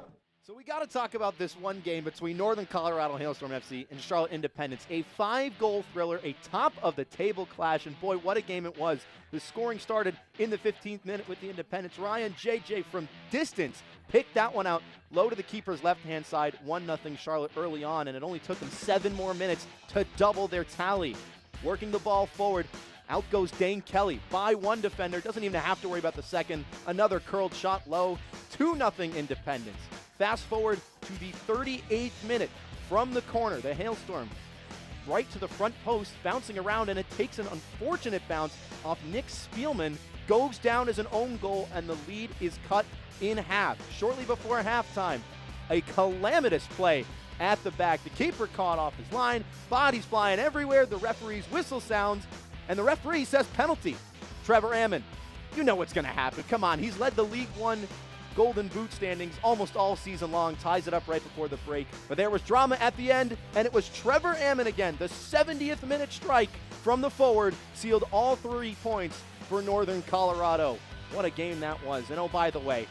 So we got to talk about this one game between Northern Colorado Hailstorm FC and Charlotte Independence. A 5-goal thriller, a top-of-the-table clash, and boy, what a game it was. The scoring started in the 15th minute with the Independence. Ryan JJ from distance picked that one out low to the keeper's left-hand side. 1-0 Charlotte early on, and it only took them 7 more minutes to double their tally. Working the ball forward, out goes Dane Kelly by one defender. Doesn't even have to worry about the second. Another curled shot low. 2-0 Independence. Fast forward to the 38th minute from the corner. The Hailstorm right to the front post, bouncing around, and it takes an unfortunate bounce off Nick Spielman, goes down as an own goal, and the lead is cut in half. Shortly before halftime, a calamitous play at the back. The keeper caught off his line, bodies flying everywhere, the referee's whistle sounds, and the referee says penalty. Trevor Ammon, you know what's going to happen. Come on, he's led the League One Golden Boot standings almost all season long, ties it up right before the break. But there was drama at the end, and it was Trevor Ammon again. The 70th minute strike from the forward sealed all 3 points for Northern Colorado. What a game that was. And oh, by the way,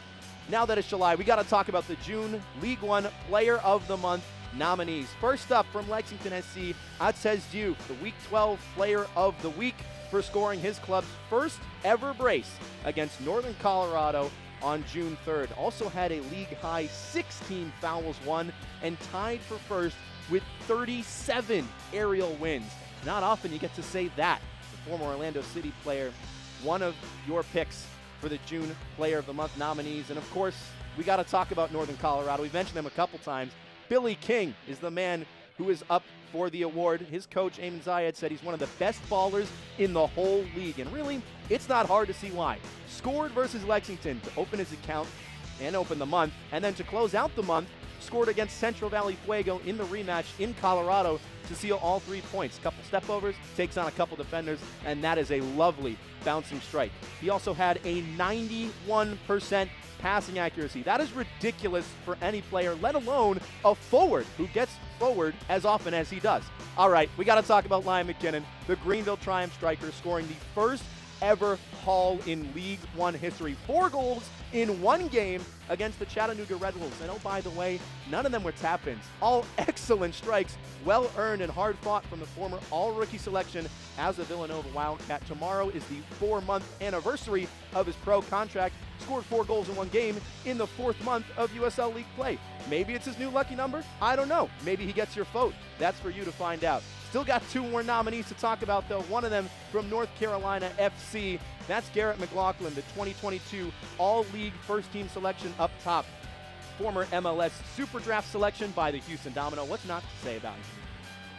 now that it's July, we got to talk about the June League One Player of the Month nominees. First up from Lexington SC, Atzez Diouf, the Week 12 Player of the Week for scoring his club's first ever brace against Northern Colorado on June 3rd. Also had a league-high 16 fouls won and tied for first with 37 aerial wins. Not often you get to say that. The former Orlando City player, one of your picks for the June Player of the Month nominees. And of course, we got to talk about Northern Colorado. We've mentioned them a couple times. Billy King is the man who is up for the award. His coach, Eamon Zayed, said he's one of the best ballers in the whole league. And really, it's not hard to see why. Scored versus Lexington to open his account and open the month. And then to close out the month, scored against Central Valley Fuego in the rematch in Colorado to seal all 3 points. Couple stepovers, takes on a couple defenders, and that is a lovely bouncing strike. He also had a 91% passing accuracy. That is ridiculous for any player, let alone a forward who gets forward as often as he does. All right, we got to talk about Liam McKinnon, the Greenville Triumph striker, scoring the first ever haul in League One history. 4 goals in 1 game against the Chattanooga Red Wolves. And oh, by the way, none of them were tap-ins. All excellent strikes, well earned and hard fought from the former all-rookie selection as a Villanova Wildcat. Tomorrow is the 4-month anniversary of his pro contract, scored 4 goals in one game in the 4th month of USL League play. Maybe it's his new lucky number. I don't know. Maybe he gets your vote. That's for you to find out. Still got 2 more nominees to talk about, though. One of them from North Carolina FC. That's Garrett McLaughlin, the 2022 All-League first-team selection up top. Former MLS Super Draft selection by the Houston Domino. What's not to say about him?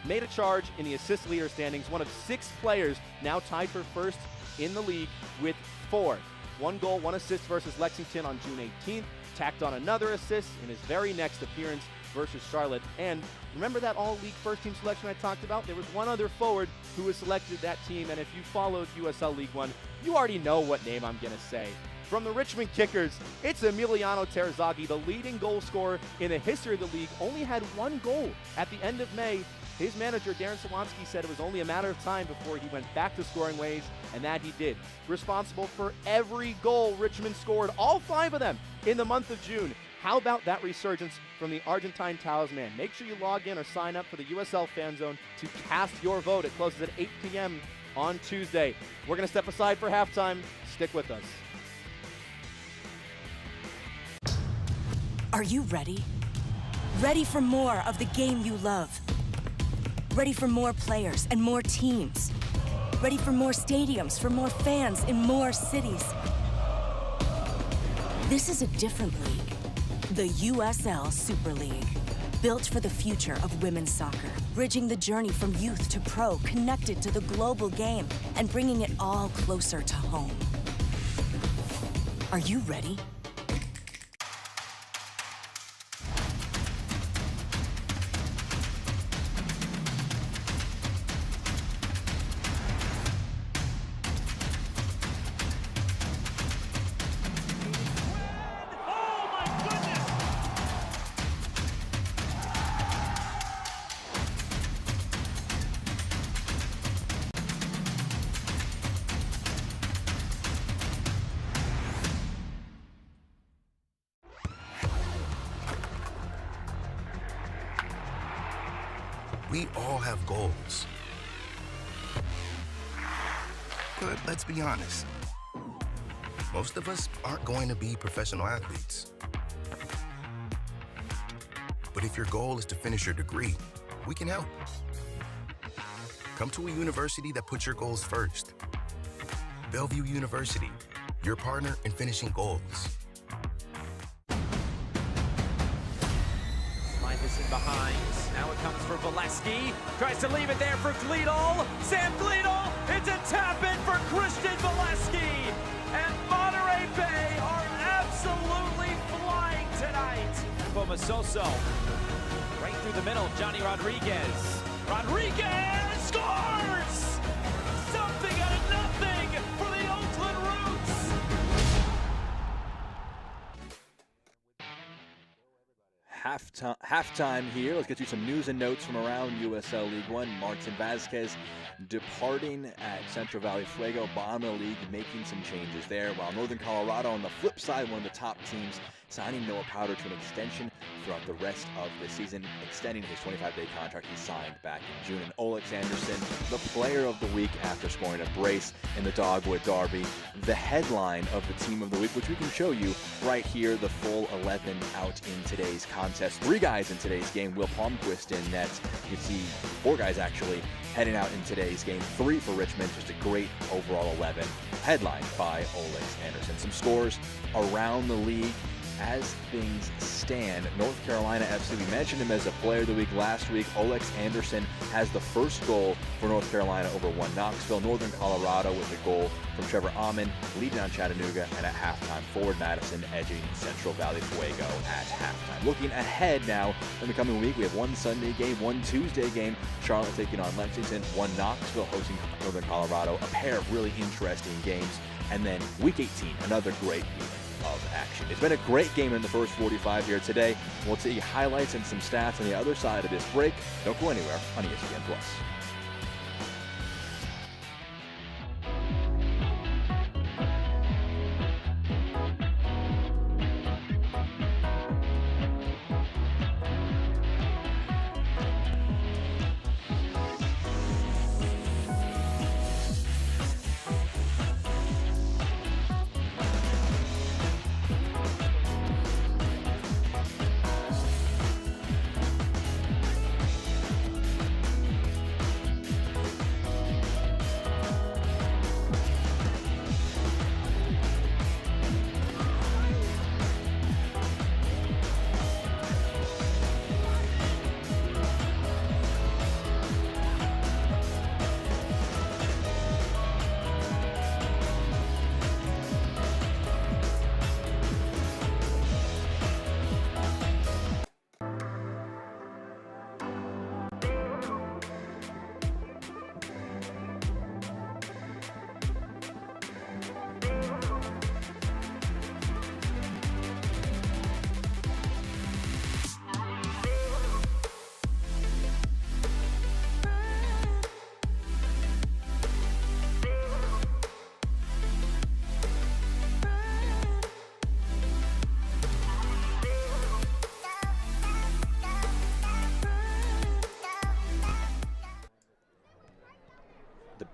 Made a charge in the assist leader standings. One of 6 players now tied for first in the league with 4. 1 goal, 1 assist versus Lexington on June 18th. Tacked on another assist in his very next appearance versus Charlotte. And remember that all-league first-team selection I talked about? There was one other forward who was selected that team, and if you followed USL League One, you already know what name I'm going to say. From the Richmond Kickers, it's Emiliano Terzaghi, the leading goal scorer in the history of the league. Only had 1 goal at the end of May. His manager, Darren Swansky, said it was only a matter of time before he went back to scoring ways, and that he did. Responsible for every goal Richmond scored, all 5 of them, in the month of June. How about that resurgence from the Argentine talisman? Make sure you log in or sign up for the USL Fan Zone to cast your vote. It closes at 8 p.m. on Tuesday. We're going to step aside for halftime. Stick with us. Are you ready? Ready for more of the game you love? Ready for more players and more teams? Ready for more stadiums, for more fans in more cities? This is a different league. The USL Super League. Built for the future of women's soccer. Bridging the journey from youth to pro, connected to the global game, and bringing it all closer to home. Are you ready? We all have goals. But let's be honest. Most of us aren't going to be professional athletes. But if your goal is to finish your degree, we can help. Come to a university that puts your goals first. Bellevue University, your partner in finishing goals. This in behind. Now it comes for Valesky. Tries to leave it there for Gleedall. Sam Gleedall. It's a tap in for Christian Valesky. And Monterey Bay are absolutely flying tonight. Bomasoso. Right through the middle. Johnny Rodriguez. Rodriguez scores! Something out of nothing for the Oakland Roots. Halftime here. Let's get you some news and notes from around USL League One. Martin Vasquez departing at Central Valley Fuego, bottom of the league, making some changes there. While Northern Colorado, on the flip side, one of the top teams, signing Noah Powder to an extension throughout the rest of the season, extending his 25-day contract he signed back in June. And Olex Anderson, the player of the week after scoring a brace in the Dogwood Derby, the headline of the team of the week, which we can show you right here, the full 11 out in today's contest. 3 guys in today's game. Will Palmquist in net. You can see 4 guys actually heading out in today's game. 3 for Richmond. Just a great overall 11, headlined by Olex Anderson. Some scores around the league as things stand. North Carolina FC, we mentioned him as a player of the week last week. Olex Anderson has the first goal for North Carolina over 1 Knoxville. Northern Colorado with a goal from Trevor Amon, leading on Chattanooga, and at halftime, Forward Madison edging Central Valley Fuego at halftime. Looking ahead now in the coming week, we have 1 Sunday game, 1 Tuesday game, Charlotte taking on Lexington, 1 Knoxville hosting Northern Colorado, a pair of really interesting games, and then week 18, another great week of action. It's been a great game in the first 45 here today. We'll see highlights and some stats on the other side of this break. Don't go anywhere on ESPN+.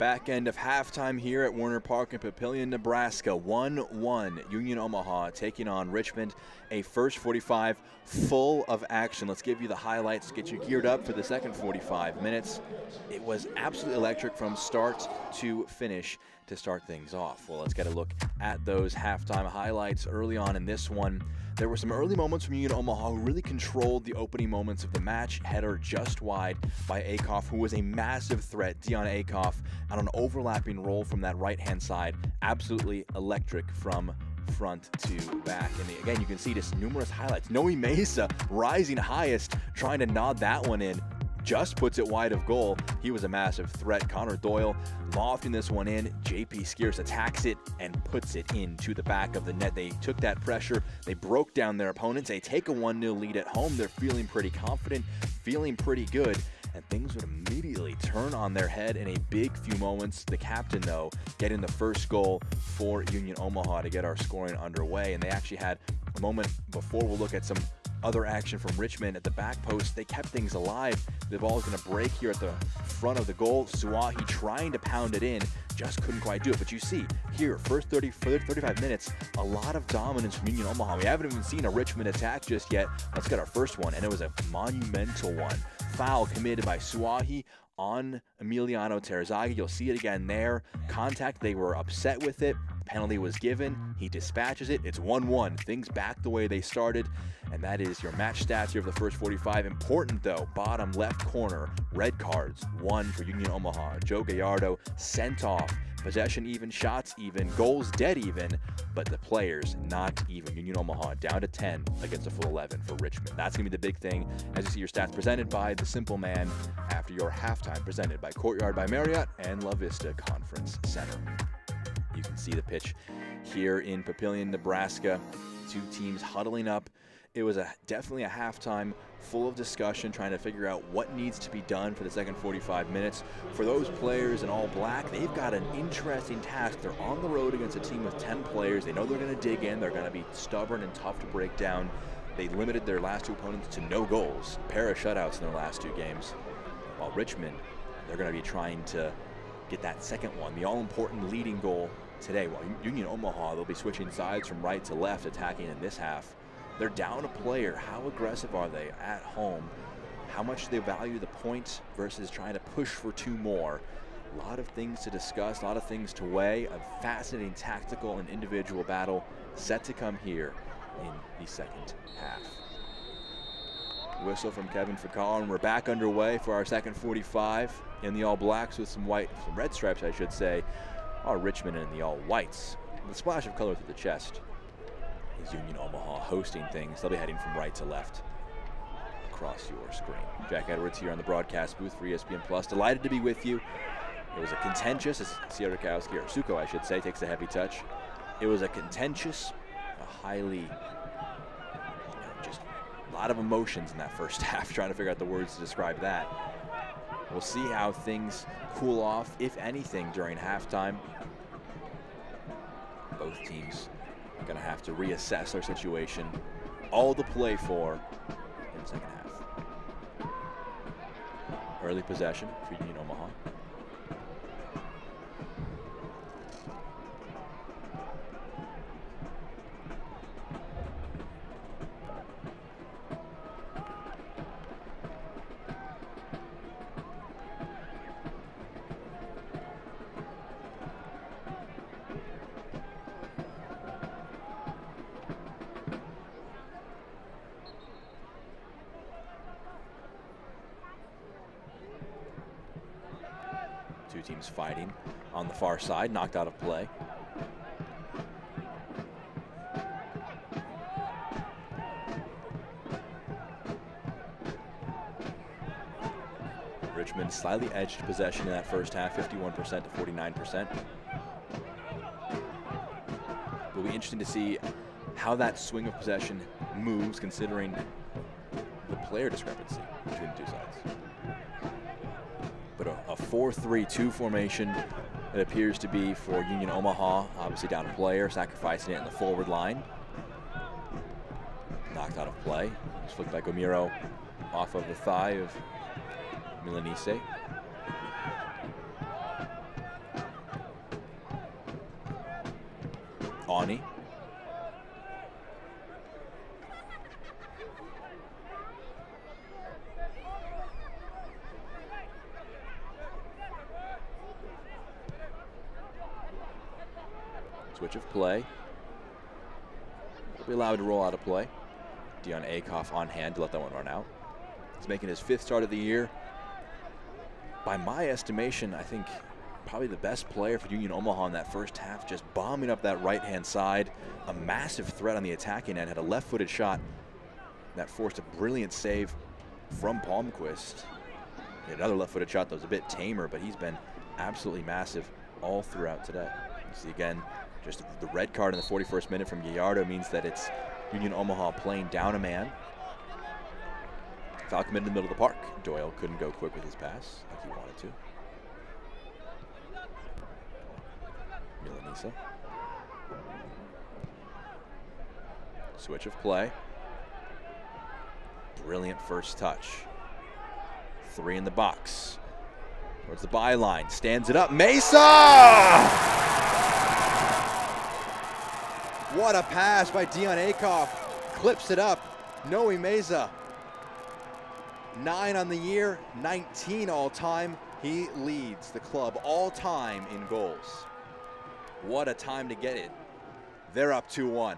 Back end of halftime here at Warner Park in Papillion, Nebraska. 1-1 Union Omaha taking on Richmond. A first 45 full of action. Let's give you the highlights, get you geared up for the second 45 minutes. It was absolutely electric from start to finish to start things off. Well, let's get a look at those halftime highlights early on in this one. There were some early moments from Union Omaha who really controlled the opening moments of the match. Header just wide by Akoff, who was a massive threat. Dion Akoff on an overlapping roll from that right-hand side. Absolutely electric from front to back. And again, you can see just numerous highlights. Noe Mesa rising highest, trying to nod that one in. Just puts it wide of goal. He was a massive threat. Connor Doyle lofting this one in. JP Skeers attacks it and puts it into the back of the net. They took that pressure. They broke down their opponents. They take a 1-0 lead at home. They're feeling pretty confident, feeling pretty good. And things would immediately turn on their head in a big few moments. The captain, though, getting the first goal for Union Omaha to get our scoring underway. And they actually had a moment before. We'll look at some other action from Richmond at the back post. They kept things alive. The ball is going to break here at the front of the goal. Suahi trying to pound it in, just couldn't quite do it. But you see here, first 35 minutes, a lot of dominance from Union Omaha. We haven't even seen a Richmond attack just yet. Let's get our first one, and it was a monumental one. Foul committed by Suahi on Emiliano Terzaghi. You'll see it again there. Contact, they were upset with it. Penalty was given. He dispatches it. It's 1-1. Things back the way they started. And that is your match stats here of the first 45. Important, though, bottom left corner, red cards, 1 for Union Omaha. Joe Gallardo sent off. Possession even, shots even, goals dead even, but the players not even. Union Omaha down to 10 against a full 11 for Richmond. That's going to be the big thing as you see your stats presented by the Simple Man after your halftime presented by Courtyard by Marriott and La Vista Conference Center. You can see the pitch here in Papillion, Nebraska. Two teams huddling up. It was definitely a halftime full of discussion, trying to figure out what needs to be done for the second 45 minutes. For those players in all black, they've got an interesting task. They're on the road against a team of 10 players. They know they're going to dig in. They're going to be stubborn and tough to break down. They limited their last two opponents to no goals, a pair of shutouts in their last two games. While Richmond, they're going to be trying to get that second one, the all-important leading goal today. While Union Omaha, they'll be switching sides from right to left, attacking in this half. They're down a player. How aggressive are they at home? How much do they value the points versus trying to push for 2 more? A lot of things to discuss, a lot of things to weigh. A fascinating tactical and individual battle set to come here in the second half. Whistle from Kevin Fakar, and we're back underway for our second 45 in the All Blacks with some red stripes, I should say, are Richmond in the All Whites. The splash of color through the chest is Union Omaha hosting things. They'll be heading from right to left across your screen. Jack Edwards here on the broadcast booth for ESPN Plus. Delighted to be with you. It was a contentious, as Sierakowski, or Suko I should say, takes a heavy touch. It was a contentious, a highly, just a lot of emotions in that first half, trying to figure out the words to describe that. We'll see how things cool off, if anything, during halftime. Both teams are going to have to reassess their situation. All to play for in the second half. Early possession for Union Omaha. Two teams fighting on the far side, knocked out of play. Richmond slightly edged possession in that first half, 51% to 49%. Will be interesting to see how that swing of possession moves, considering the player discrepancy between the two sides. But a 4-3-2 formation it appears to be for Union Omaha. Obviously down a player, sacrificing it in the forward line. Knocked out of play. It's flicked by Gomiro off of the thigh of Milanese. Ani. Switch of play. Will be allowed to roll out of play. Dion Akoff on hand to let that one run out. He's making his 5th start of the year. By my estimation, I think probably the best player for Union Omaha in that first half, just bombing up that right-hand side. A massive threat on the attacking end, had a left-footed shot that forced a brilliant save from Palmquist. He had another left-footed shot that was a bit tamer, but he's been absolutely massive all throughout today. You see again, just the red card in the 41st minute from Gallardo means that it's Union Omaha playing down a man. Foul committed in the middle of the park. Doyle couldn't go quick with his pass like he wanted to. Milanisa. Switch of play. Brilliant first touch. 3 in the box. Towards the byline. Stands it up. Mesa! What a pass by Dion Akoff. Clips it up. Noe Mesa. 9 on the year, 19 all time. He leads the club all time in goals. What a time to get it. They're up 2-1.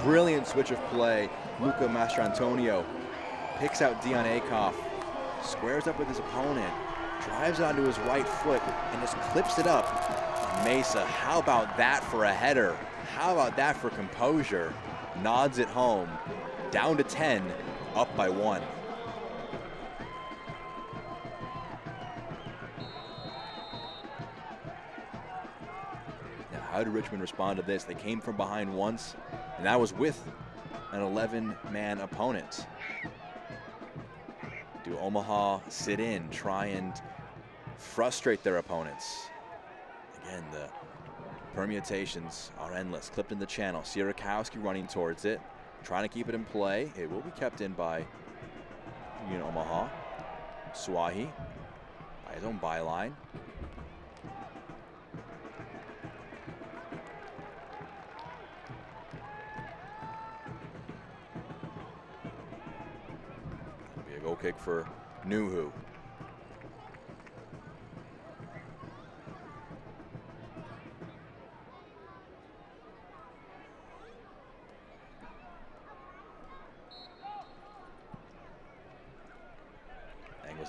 Brilliant switch of play. Luca Mastrantonio picks out Dion Akoff, squares up with his opponent, drives it onto his right foot, and just clips it up. Mesa, how about that for a header? How about that for composure? Nods it home. Down to 10, up by 1. Now, how did Richmond respond to this? They came from behind once, and that was with an 11-man opponent. Do Omaha sit in, try and frustrate their opponents? Again, the permutations are endless. Clipped in the channel. Sierakowski running towards it, trying to keep it in play. It will be kept in by Union Omaha. Swahi by his own byline. That'll be a goal kick for Nuhu.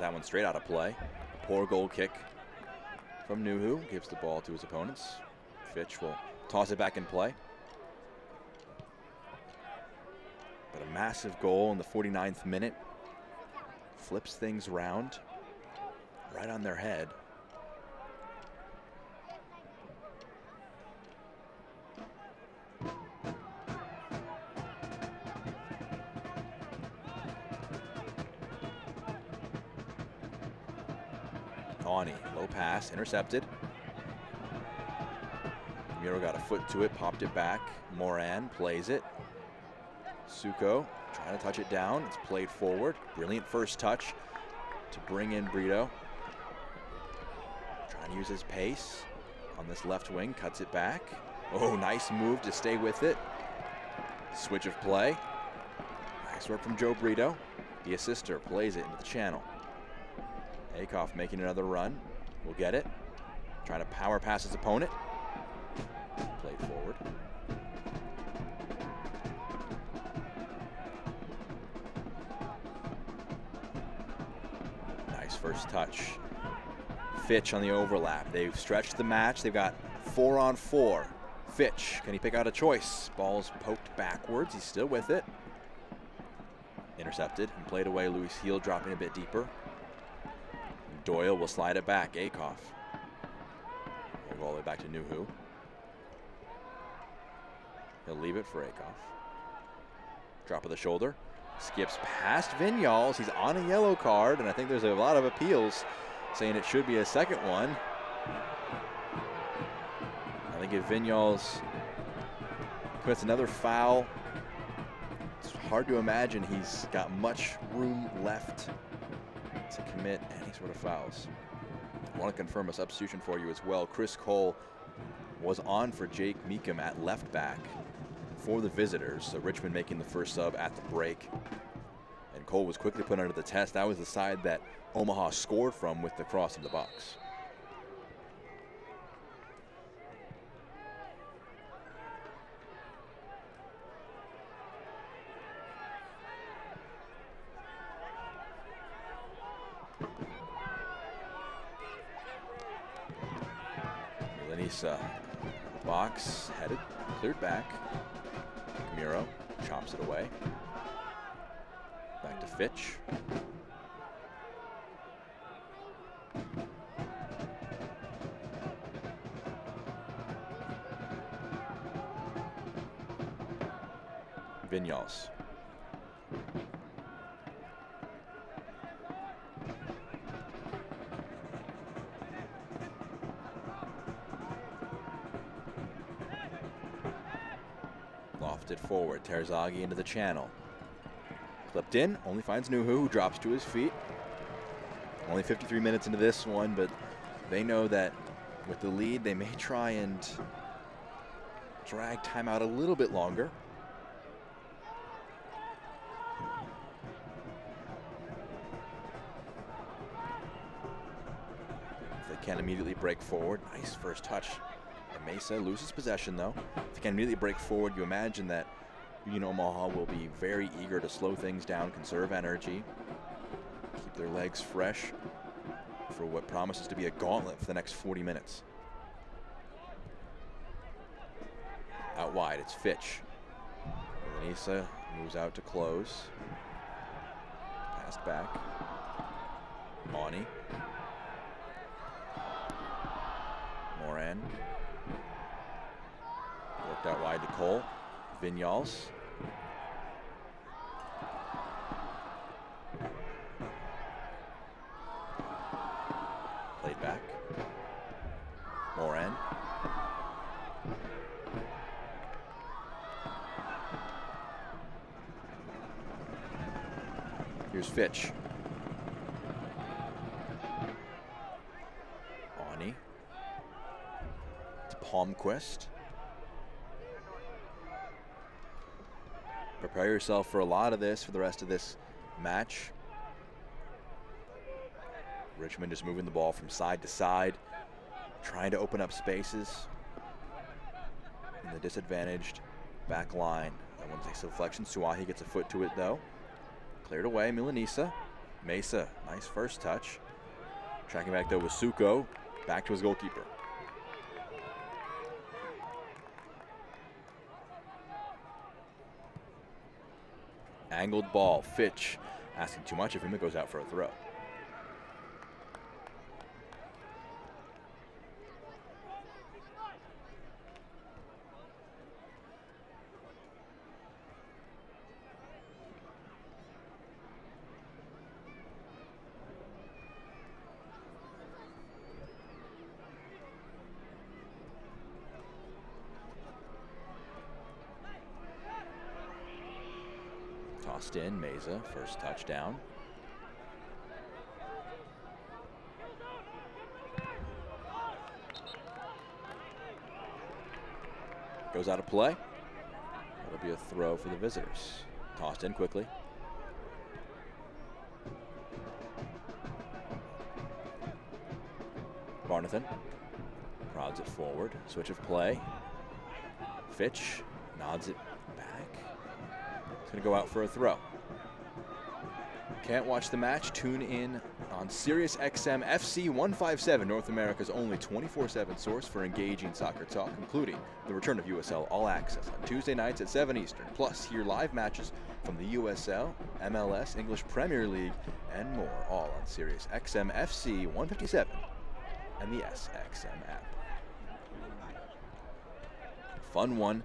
That one straight out of play. A poor goal kick from Nuhu. Gives the ball to his opponents. Fitch will toss it back in play. But a massive goal in the 49th minute. Flips things around. Right on their head. Ani, low pass, intercepted. Miro got a foot to it, popped it back. Moran plays it. Suko trying to touch it down. It's played forward. Brilliant first touch to bring in Brito. Trying to use his pace on this left wing, cuts it back. Oh, nice move to stay with it. Switch of play. Nice work from Joe Brito. The assister plays it into the channel. Akoff making another run. Will get it. Trying to power pass his opponent. Played forward. Nice first touch. Fitch on the overlap. They've stretched the match. They've got 4-on-4. Fitch, can he pick out a choice? Ball's poked backwards. He's still with it. Intercepted and played away. Louis Heel dropping a bit deeper. Doyle will slide it back. Akoff. We'll go all the way back to Nuhu. He'll leave it for Akoff. Drop of the shoulder. Skips past Vinyals. He's on a yellow card, and I think there's a lot of appeals saying it should be a second one. I think if Vinyals commits another foul, it's hard to imagine he's got much room left to commit any sort of fouls. I want to confirm a substitution for you as well. Chris Cole was on for Jake Meekum at left back for the visitors. So Richmond making the first sub at the break. And Cole was quickly put under the test. That was the side that Omaha scored from with the cross in the box. Milanisa, box, headed, cleared back. Miro chops it away. Back to Fitch. Vinyals. Lofted forward, Terzaghi into the channel. Clipped in, only finds Nuhu, who drops to his feet. Only 53 minutes into this one, but they know that with the lead, they may try and drag time out a little bit longer. If they can immediately break forward, nice first touch. And Mesa loses possession though. If they can immediately break forward, you imagine that Omaha will be very eager to slow things down, conserve energy, keep their legs fresh for what promises to be a gauntlet for the next 40 minutes. Out wide, it's Fitch. Milanisa moves out to close. Passed back. Monty. Moran. Worked out wide to Cole. Vinyals. Played back. Moran. Here's Fitch. Ani. It's Palmquist. Prepare yourself for a lot of this for the rest of this match. Richmond just moving the ball from side to side, trying to open up spaces in the disadvantaged back line. That one takes a deflection. Suahi gets a foot to it though. Cleared away, Milanisa. Mesa, nice first touch. Tracking back though with Suko, back to his goalkeeper. Angled ball, Fitch asking too much of him, it goes out for a throw. Tossed in, Mesa, first touchdown. Goes out of play. That'll be a throw for the visitors. Tossed in quickly. Barnathan prods it forward. Switch of play. Fitch nods it back. It's going to go out for a throw. Can't watch the match? Tune in on Sirius XM FC 157, North America's only 24/7 source for engaging soccer talk, including the return of USL All Access on Tuesday nights at 7 Eastern. Plus, hear live matches from the USL, MLS, English Premier League, and more, all on Sirius XM FC 157 and the SXM app. Fun one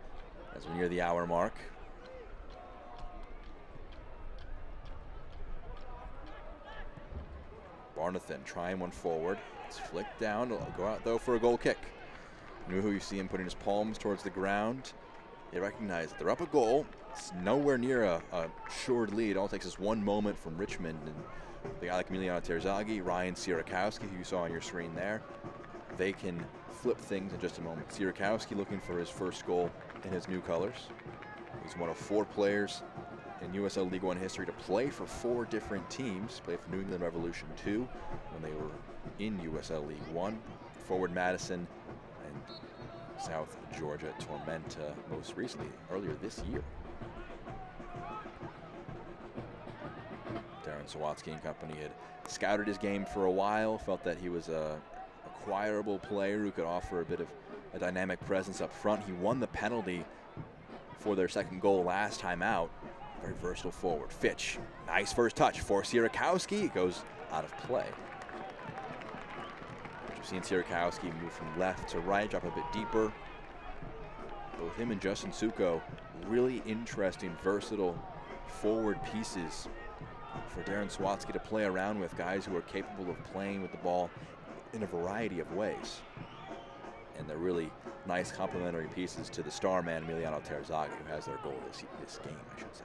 as we near the hour mark. Barnathan trying one forward. It's flicked down. It'll go out though for a goal kick. Nuhu, you see him putting his palms towards the ground. They recognize that they're up a goal. It's nowhere near a assured lead. All it takes is one moment from Richmond, and The guy like Emiliano Terzaghi, Ryan Sierakowski, who you saw on your screen there, they can flip things in just a moment. Sierakowski looking for his first goal in his new colors. He's one of 4 players in USL League One history to play for 4 different teams. Played for New England Revolution 2 when they were in USL League One. Forward Madison and South Georgia Tormenta most recently, earlier this year. Darren Sawatsky and company had scouted his game for a while, felt that he was a acquirable player who could offer a bit of a dynamic presence up front. He won the penalty for their second goal last time out. Very versatile forward. Fitch, nice first touch for Sierakowski. It goes out of play. We've seen Sierakowski move from left to right, drop a bit deeper. Both him and Justin Suko, really interesting, versatile forward pieces for Darren Sawatsky to play around with, guys who are capable of playing with the ball in a variety of ways. And they're really nice complementary pieces to the star man, Emiliano Terzaghi, who has their goal this game, I should say.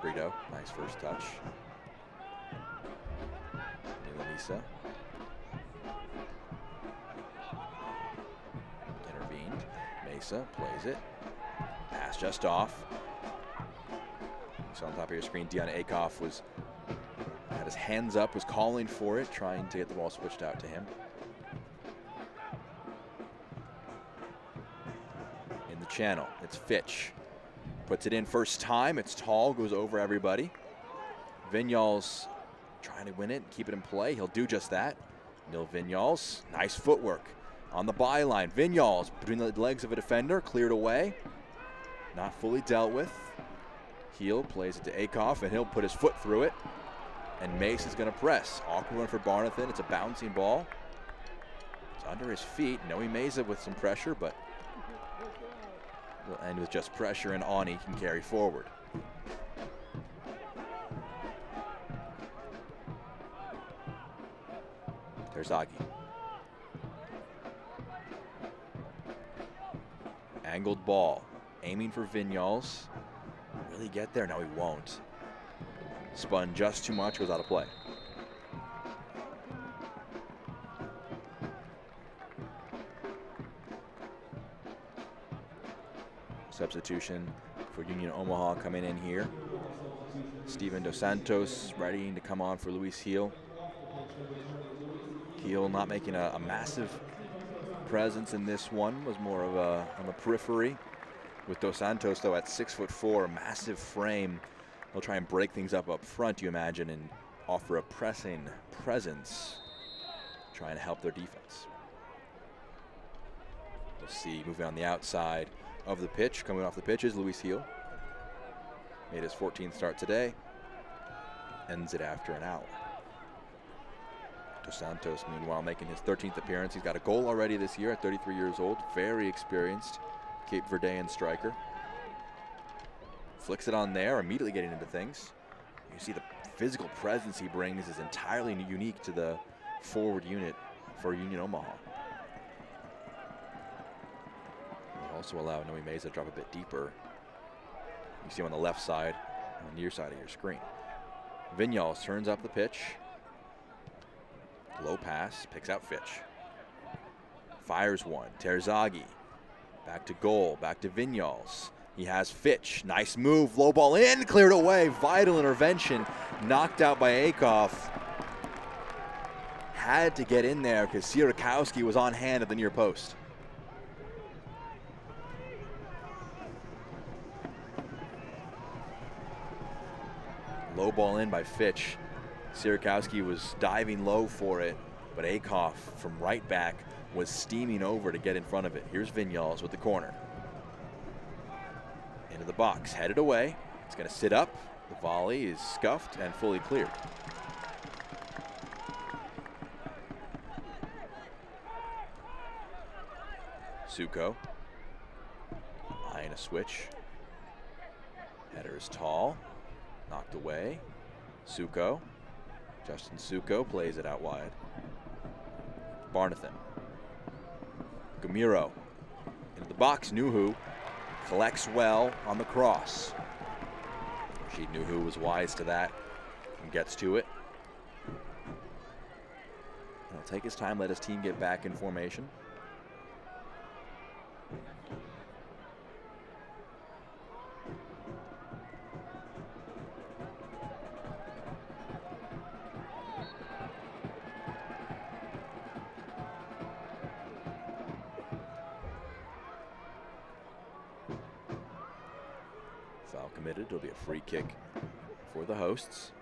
Brito, nice first touch. Milanisa. Intervened. Mesa plays it. Pass just off. You saw on top of your screen, Deanna Akoff had his hands up, was calling for it, trying to get the ball switched out to him. In the channel, it's Fitch. Puts it in first time, it's tall, goes over everybody. Vinyals trying to win it, keep it in play. He'll do just that. Nil Vinyals, nice footwork on the byline. Vinyals between the legs of a defender, cleared away. Not fully dealt with. Heel plays it to Akoff, and he'll put his foot through it. And Mace is going to press. Awkward one for Barnathan. It's a bouncing ball. It's under his feet. Noe Meza with some pressure, but will end with just pressure, and Ani can carry forward. Terzaghi. Angled ball. Aiming for Vinyals. Will he get there? No, he won't. Spun just too much, goes out of play. Substitution for Union Omaha coming in here. Steven Dos Santos ready to come on for Luis Heel. Heel not making a massive presence in this one, was more of on the periphery. With Dos Santos, though, at 6'4", massive frame, he'll try and break things up front, you imagine, and offer a pressing presence, trying to help their defense. We'll see, moving on the outside of the pitch, coming off the pitch is Luis Heel. Made his 14th start today, ends it after an hour. Dos Santos, meanwhile, making his 13th appearance. He's got a goal already this year at 33 years old, very experienced Cape Verdean striker. Flicks it on there, immediately getting into things. You see the physical presence he brings is entirely unique to the forward unit for Union Omaha. We'll also allow Noe Meza to drop a bit deeper. You see him on the left side, on the near side of your screen. Vinyals turns up the pitch. Low pass, picks out Fitch. Fires one, Terzaghi. Back to goal, back to Vinyals. He has Fitch, nice move, low ball in, cleared away, vital intervention, knocked out by Akoff. Had to get in there because Sierakowski was on hand at the near post. Low ball in by Fitch. Sierakowski was diving low for it, but Akoff from right back was steaming over to get in front of it. Here's Vinyals with the corner. Into the box, headed away. It's going to sit up. The volley is scuffed and fully cleared. Suko. Eyeing a switch. Header is tall. Knocked away. Suko. Justin Suko plays it out wide. Barnathan. Gamiro. Into the box. Nuhu collects well on the cross. She knew who was wise to that and gets to it. He'll take his time, let his team get back in formation. Foul committed. It'll be a free kick for the hosts.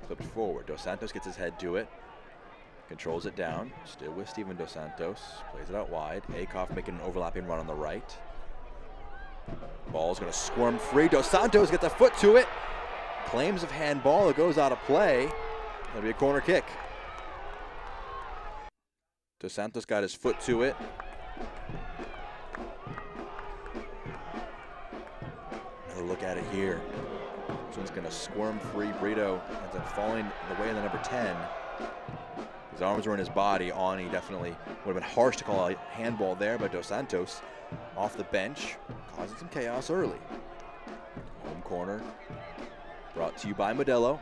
Flipped forward. Dos Santos gets his head to it. Controls it down. Still with Steven Dos Santos. Plays it out wide. Akoff making an overlapping run on the right. Ball's going to squirm free. Dos Santos gets a foot to it. Claims of handball. It goes out of play. It'll be a corner kick. Dos Santos got his foot to it. Another look at it here. This one's going to squirm free. Brito ends up falling the way of the number 10. His arms were in his body. Ani definitely would have been harsh to call a handball there, but Dos Santos off the bench, causing some chaos early. Home corner, brought to you by Modelo.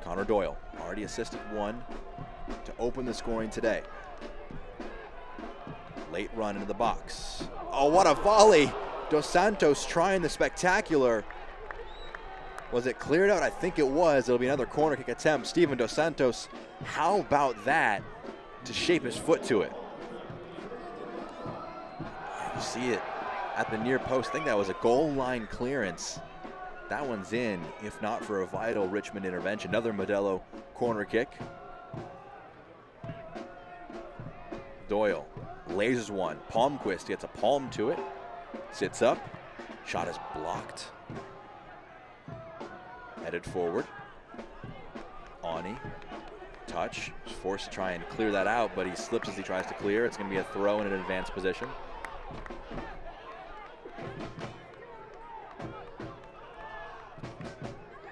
Connor Doyle already assisted one to open the scoring today. Late run into the box. Oh, what a volley! Dos Santos trying the spectacular. Was it cleared out? I think it was. It'll be another corner kick attempt. Steven Dos Santos, how about that to shape his foot to it? You see it at the near post. I think that was a goal line clearance. That one's in, if not for a vital Richmond intervention. Another Modelo corner kick. Doyle lasers one. Palmquist gets a palm to it. Sits up. Shot is blocked. Headed forward. Ani. Touch. He's forced to try and clear that out, but he slips as he tries to clear. It's going to be a throw in an advanced position.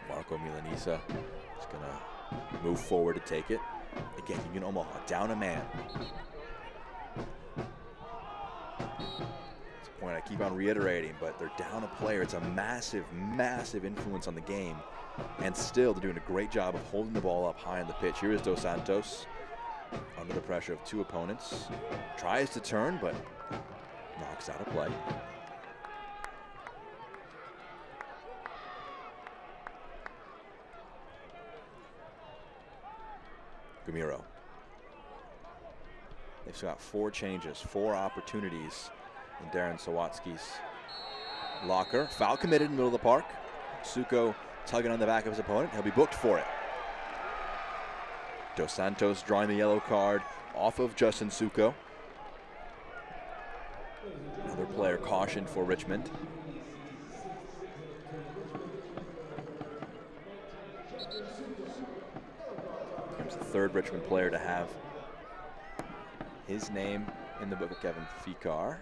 Marco Milanisa is going to move forward to take it. Again, Union Omaha down a man. It's a point I keep on reiterating, but they're down a player. It's a massive, massive influence on the game. And still, they're doing a great job of holding the ball up high on the pitch. Here is Dos Santos under the pressure of two opponents. Tries to turn, but knocks out of play. Gamiro. They've got 4 changes, 4 opportunities in Darren Sawatsky's locker. Foul committed in the middle of the park. Suko tugging on the back of his opponent. He'll be booked for it. Dos Santos drawing the yellow card off of Justin Suko. Another player cautioned for Richmond. Here's the 3rd Richmond player to have his name in the book of Kevin Fikar.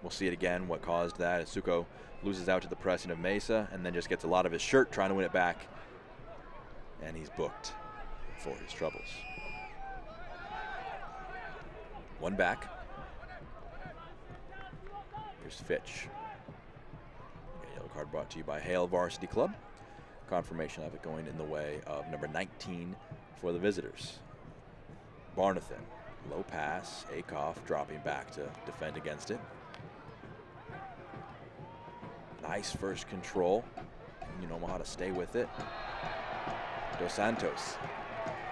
We'll see it again, what caused that. As Suko loses out to the pressing of Mesa and then just gets a lot of his shirt trying to win it back. And he's booked for his troubles. One back. Here's Fitch. A yellow card brought to you by Hale Varsity Club. Confirmation of it going in the way of number 19 for the visitors. Barnathan, low pass. Akoff dropping back to defend against it. Nice first control. You know how to stay with it. Dos Santos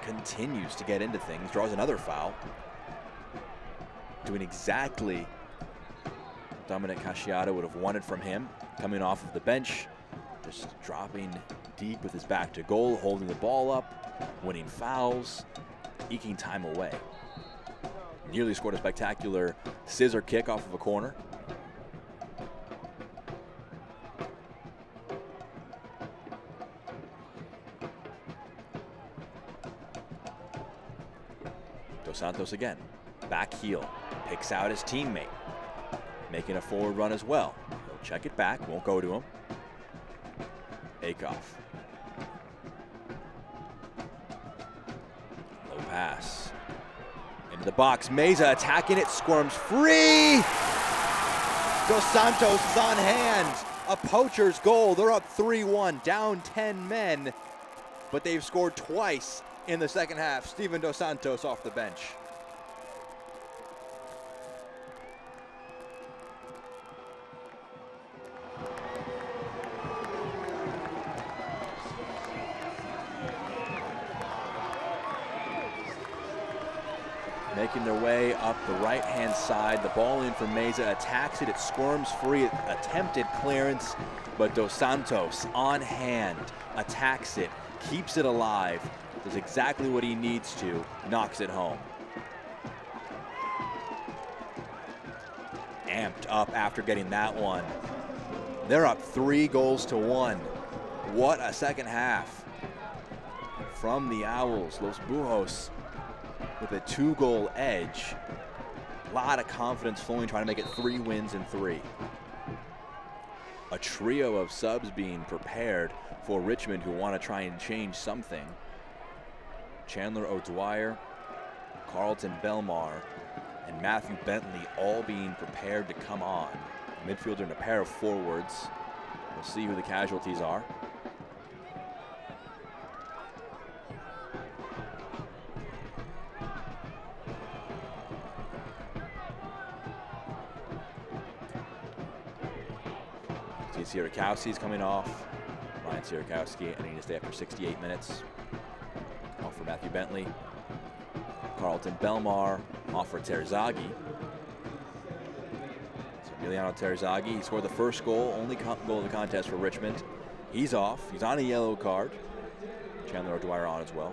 continues to get into things, draws another foul. Doing exactly Dominic Casciata would have wanted from him. Coming off of the bench, just dropping deep with his back to goal, holding the ball up, winning fouls, eking time away. Nearly scored a spectacular scissor kick off of a corner. Dos Santos again, back heel, picks out his teammate, making a forward run as well. He'll check it back, won't go to him. Akoff. Low pass. Into the box, Meza attacking it, squirms free! Dos Santos is on hand. A poacher's goal. They're up 3-1, down 10 men, but they've scored twice in the second half. Steven Dos Santos off the bench. Making their way up the right-hand side. The ball in for Meza, attacks it, it squirms free, attempted clearance, but Dos Santos on hand, attacks it, keeps it alive, does exactly what he needs to, knocks it home. Amped up after getting that one. They're up 3-1. What a second half from the Owls. Los Bujos with a 2-goal edge. A lot of confidence flowing, trying to make it 3 wins in 3. A trio of subs being prepared for Richmond who want to try and change something. Chandler O'Dwyer, Carlton Belmar, and Matthew Bentley all being prepared to come on. A midfielder and a pair of forwards. We'll see who the casualties are. Sierakowski's coming off. Ryan Sierakowski ending his stay after 68 minutes. Off for Matthew Bentley. Carlton Belmar off for Terzaghi. So Emiliano Terzaghi, he scored the first goal, only goal of the contest for Richmond. He's off. He's on a yellow card. Chandler O'Dwyer on as well.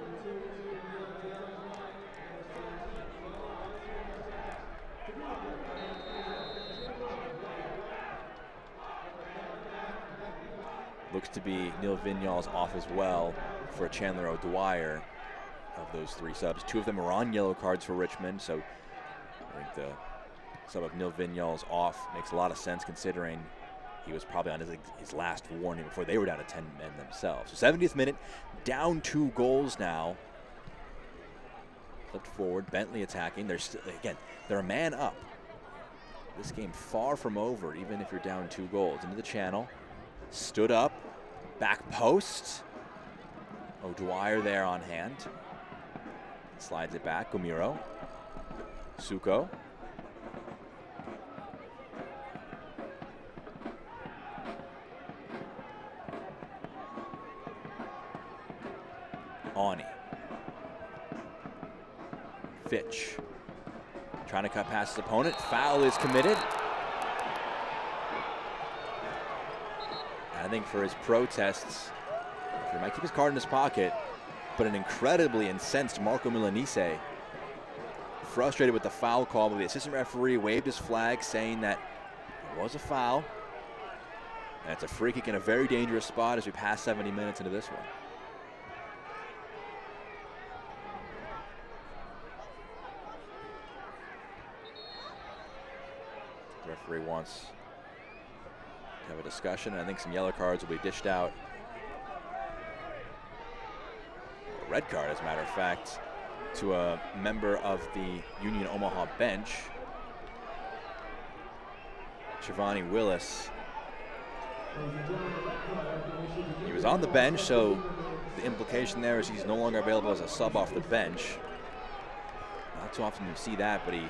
Looks to be Neil Vignals off as well for Chandler O'Dwyer. Of those 3 subs, 2 of them are on yellow cards for Richmond, so I think the sub of Neil Vignals off makes a lot of sense considering he was probably on his last warning before they were down to 10 men themselves. So 70th minute, down 2 goals now. Flipped forward, Bentley attacking. They're a man up. This game far from over, even if you're down 2 goals. Into the channel. Stood up, back post. O'Dwyer there on hand. Slides it back, Gumiro. Suko. Ani. Fitch. Trying to cut past his opponent. Foul is committed. I think for his protests, he might keep his card in his pocket, but an incredibly incensed Marco Milanese, frustrated with the foul call, but the assistant referee waved his flag saying that it was a foul. And it's a free kick in a very dangerous spot as we pass 70 minutes into this one. The referee wants have a discussion, and I think some yellow cards will be dished out. A red card, as a matter of fact, to a member of the Union Omaha bench. Shivani Willis. He was on the bench, so the implication there is he's no longer available as a sub off the bench. Not too often you see that, but he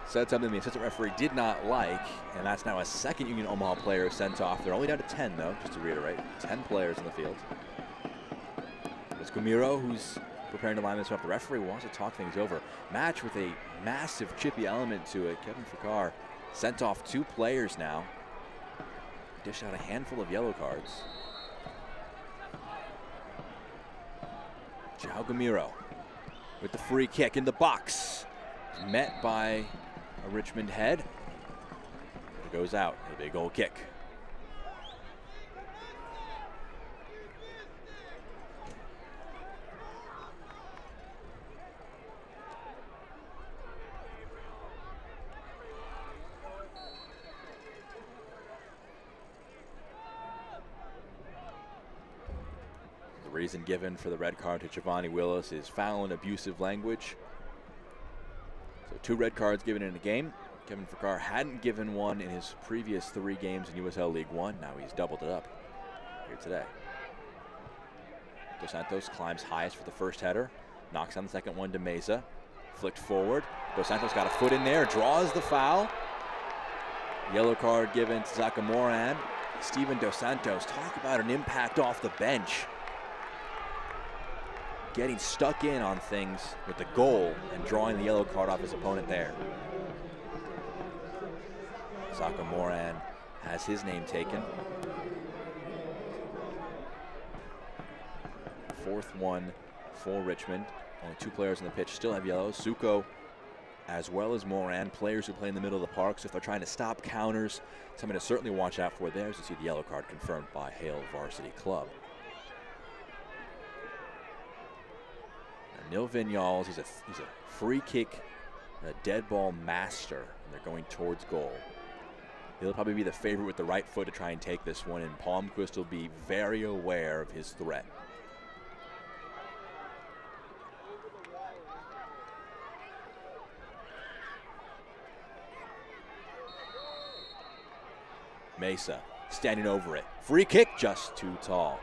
said something the assistant referee did not like, and that's now a second Union Omaha player sent off. They're only down to 10, though, just to reiterate. 10 players in the field. It's Gumiro who's preparing to line this up. The referee wants to talk things over. Match with a massive chippy element to it. Kevin Fakar sent off 2 players now. Dished out a handful of yellow cards. João Gumiro with the free kick in the box. Met by a Richmond head. It goes out. A big goal kick. reason given for the red card to Giovanni Willis is foul and abusive language. So 2 red cards given in a game. Kevin Fakar hadn't given one in his previous 3 games in USL League One. Now he's doubled it up here today. Dos Santos climbs highest for the first header. Knocks on the second one to Meza. Flicked forward. Dos Santos got a foot in there. Draws the foul. Yellow card given to Zaka Moran. Steven Dos Santos, talk about an impact off the bench. Getting stuck in on things with the goal and drawing the yellow card off his opponent there. Zaka Moran has his name taken. 4th one for Richmond. Only 2 players on the pitch still have yellows. Suko as well as Moran, players who play in the middle of the park. So if they're trying to stop counters, something to certainly watch out for there. As you see the yellow card confirmed by Hale Varsity Club. Nil Vignals, he's a free kick, a dead ball master, and they're going towards goal. He'll probably be the favorite with the right foot to try and take this one, and Palmquist will be very aware of his threat. Mesa standing over it. Free kick, just too tall.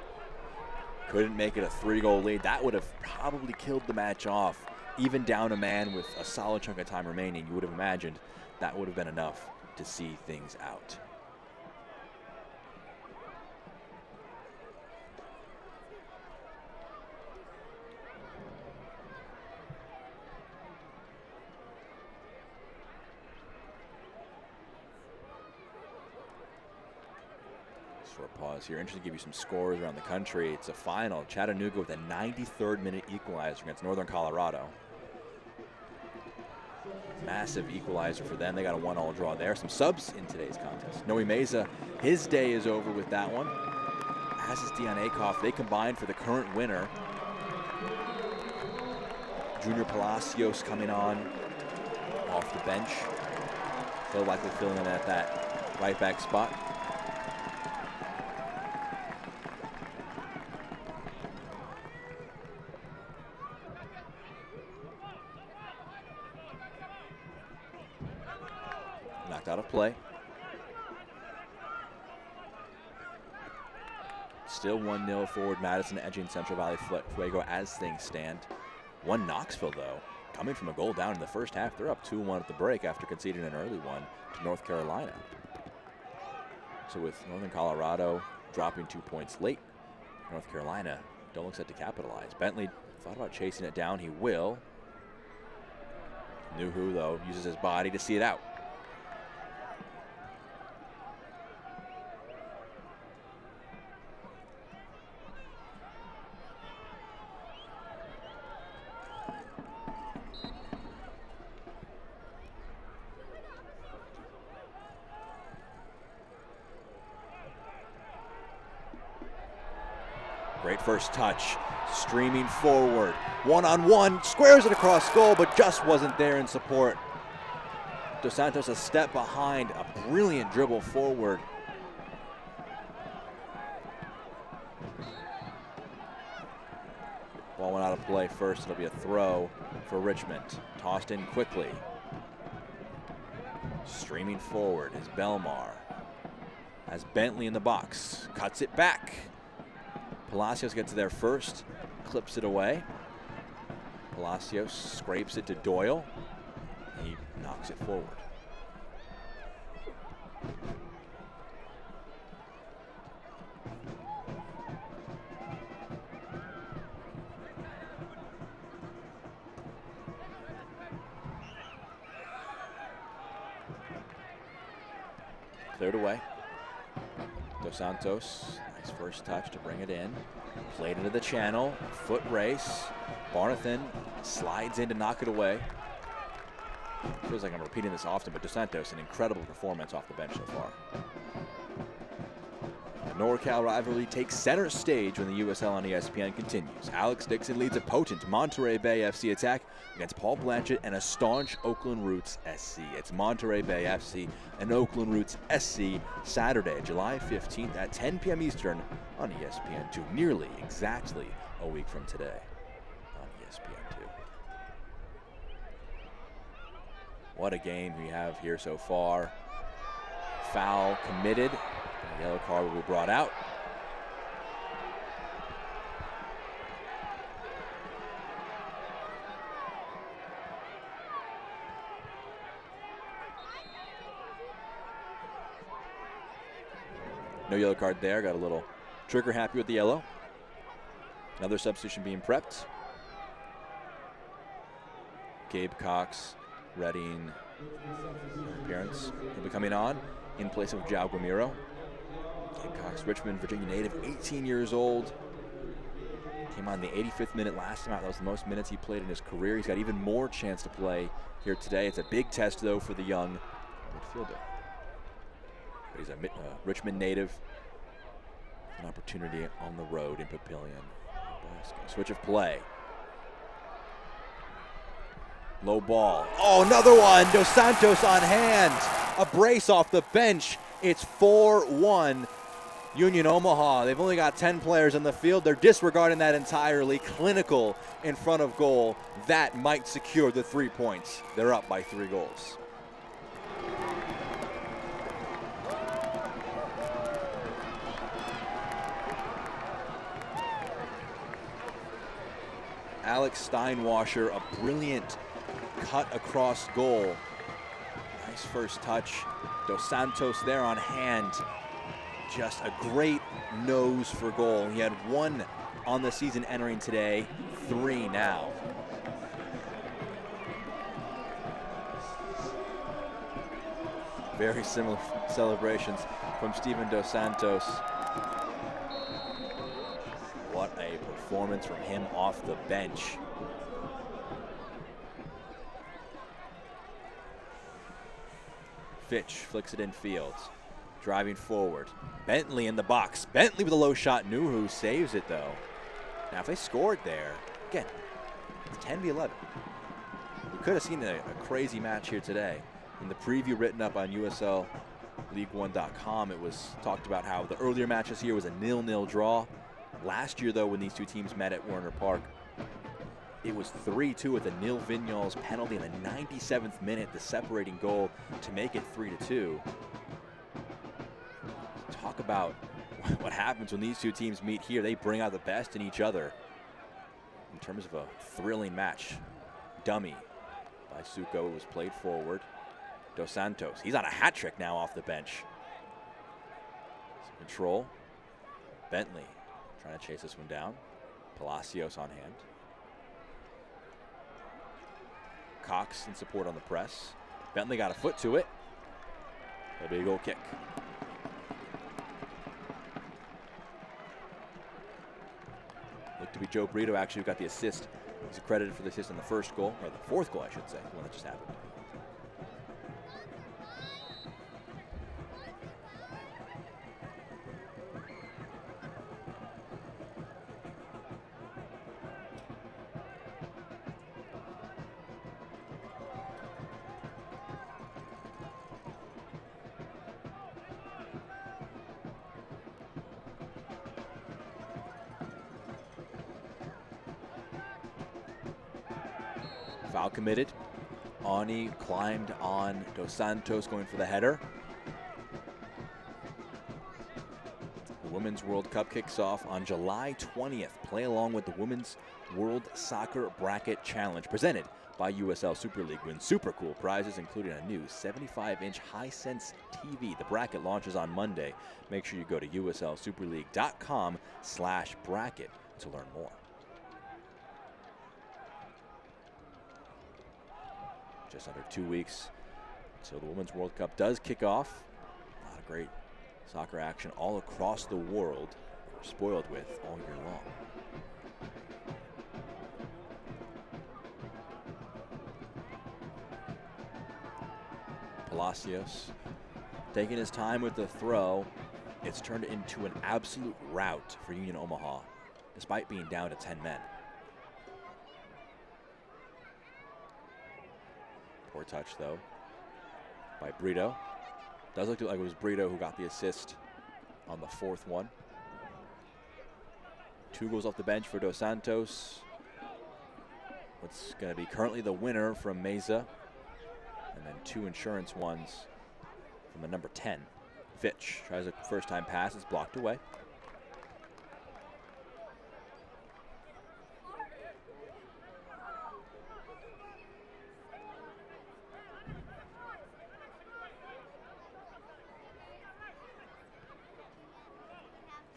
Couldn't make it a 3-goal lead. That would have probably killed the match off. Even down a man with a solid chunk of time remaining, you would have imagined that would have been enough to see things out. Short pause here. Interesting to give you some scores around the country. It's a final. Chattanooga with a 93rd minute equalizer against Northern Colorado. Massive equalizer for them. They got a 1-1 draw there. Some subs in today's contest. Noe Meza, his day is over with that one. As is Dion Akoff. They combined for the current winner. Junior Palacios coming on off the bench. He'll likely fill in at that right back spot. Knocked out of play. Still 1-0 forward Madison edging Central Valley Fuego as things stand. 1 Knoxville though, coming from a goal down in the first half. They're up 2-1 at the break after conceding an early one to North Carolina. So with Northern Colorado dropping 2 points late, North Carolina don't look set to capitalize. Bentley thought about chasing it down. He will. Nuhu though uses his body to see it out. Great first touch, streaming forward, 1-on-1, squares it across goal, but just wasn't there in support. Dos Santos a step behind, a brilliant dribble forward. Ball went out of play first, it'll be a throw for Richmond. Tossed in quickly. Streaming forward is Belmar. Has Bentley in the box, cuts it back. Palacios gets there first, clips it away. Palacios scrapes it to Doyle. He knocks it forward. Cleared away. Dos Santos, nice first touch to bring it in. Played into the channel, foot race. Barnathan slides in to knock it away. Feels like I'm repeating this often, but Dos Santos, an incredible performance off the bench so far. NorCal rivalry takes center stage when the USL on ESPN continues. Alex Dixon leads a potent Monterey Bay FC attack against Paul Blanchett and a staunch Oakland Roots SC. It's Monterey Bay FC and Oakland Roots SC Saturday, July 15th at 10 p.m. Eastern on ESPN2, nearly exactly a week from today on ESPN2. What a game we have here so far. Foul committed. A yellow card will be brought out. No yellow card there. Got a little trigger happy with the yellow. Another substitution being prepped. Gabe Cox, Reading appearance. He'll be coming on in place of João Gamiro. Gabe Cox, Richmond, Virginia native, 18 years old. Came on the 85th minute last time out. That was the most minutes he played in his career. He's got even more chance to play here today. It's a big test, though, for the young midfielder. But he's a Richmond native. An opportunity on the road in Papillion. Switch of play. Low ball. Oh, another one. Dos Santos on hand. A brace off the bench. It's 4-1. Union Omaha. They've only got 10 players in the field. They're disregarding that entirely. Clinical in front of goal. That might secure the 3 points. They're up by 3 goals. Alex Steinwasher, a brilliant cut across goal. Nice first touch. Dos Santos there on hand. Just a great nose for goal. He had 1 on the season entering today, 3 now. Very similar celebrations from Steven Dos Santos. What a performance from him off the bench. Fitch flicks it in field. Driving forward. Bentley in the box. Bentley with a low shot. Nuhu saves it though. Now if they scored there, again, it's 10-11. We could have seen a crazy match here today. In the preview written up on USL League1.com, it was talked about how the earlier matches here was a 0-0 draw. Last year though, when these two teams met at Werner Park, it was 3-2 with a Neil Vignals penalty in the 97th minute, the separating goal to make it 3-2. Talk about what happens when these two teams meet here. They bring out the best in each other in terms of a thrilling match. Dummy by Suko was played forward. Dos Santos, he's on a hat trick now off the bench. Some control. Bentley trying to chase this one down. Palacios on hand. Cox in support on the press. Bentley got a foot to it. A big goal kick. Looked to be Joe Brito actually who got the assist. He's credited for the assist on the first goal, or the 4th goal I should say, the one that just happened. Foul committed. Ani climbed on Dos Santos going for the header. The Women's World Cup kicks off on July 20th. Play along with the Women's World Soccer Bracket Challenge presented by USL Super League. Win super cool prizes including a new 75-inch Hisense TV. The bracket launches on Monday. Make sure you go to uslsuperleague.com/bracket to learn more. Just under 2 weeks until the Women's World Cup does kick off. A lot of great soccer action all across the world we're spoiled with all year long. Palacios taking his time with the throw. it's turned into an absolute rout for Union Omaha, despite being down to 10 men. Poor touch, though, by Brito. Does look like it was Brito who got the assist on the 4th one. 2 goals off the bench for Dos Santos. What's going to be currently the winner from Meza. And then 2 insurance ones from the number 10. Fitch tries a first-time pass. It's blocked away.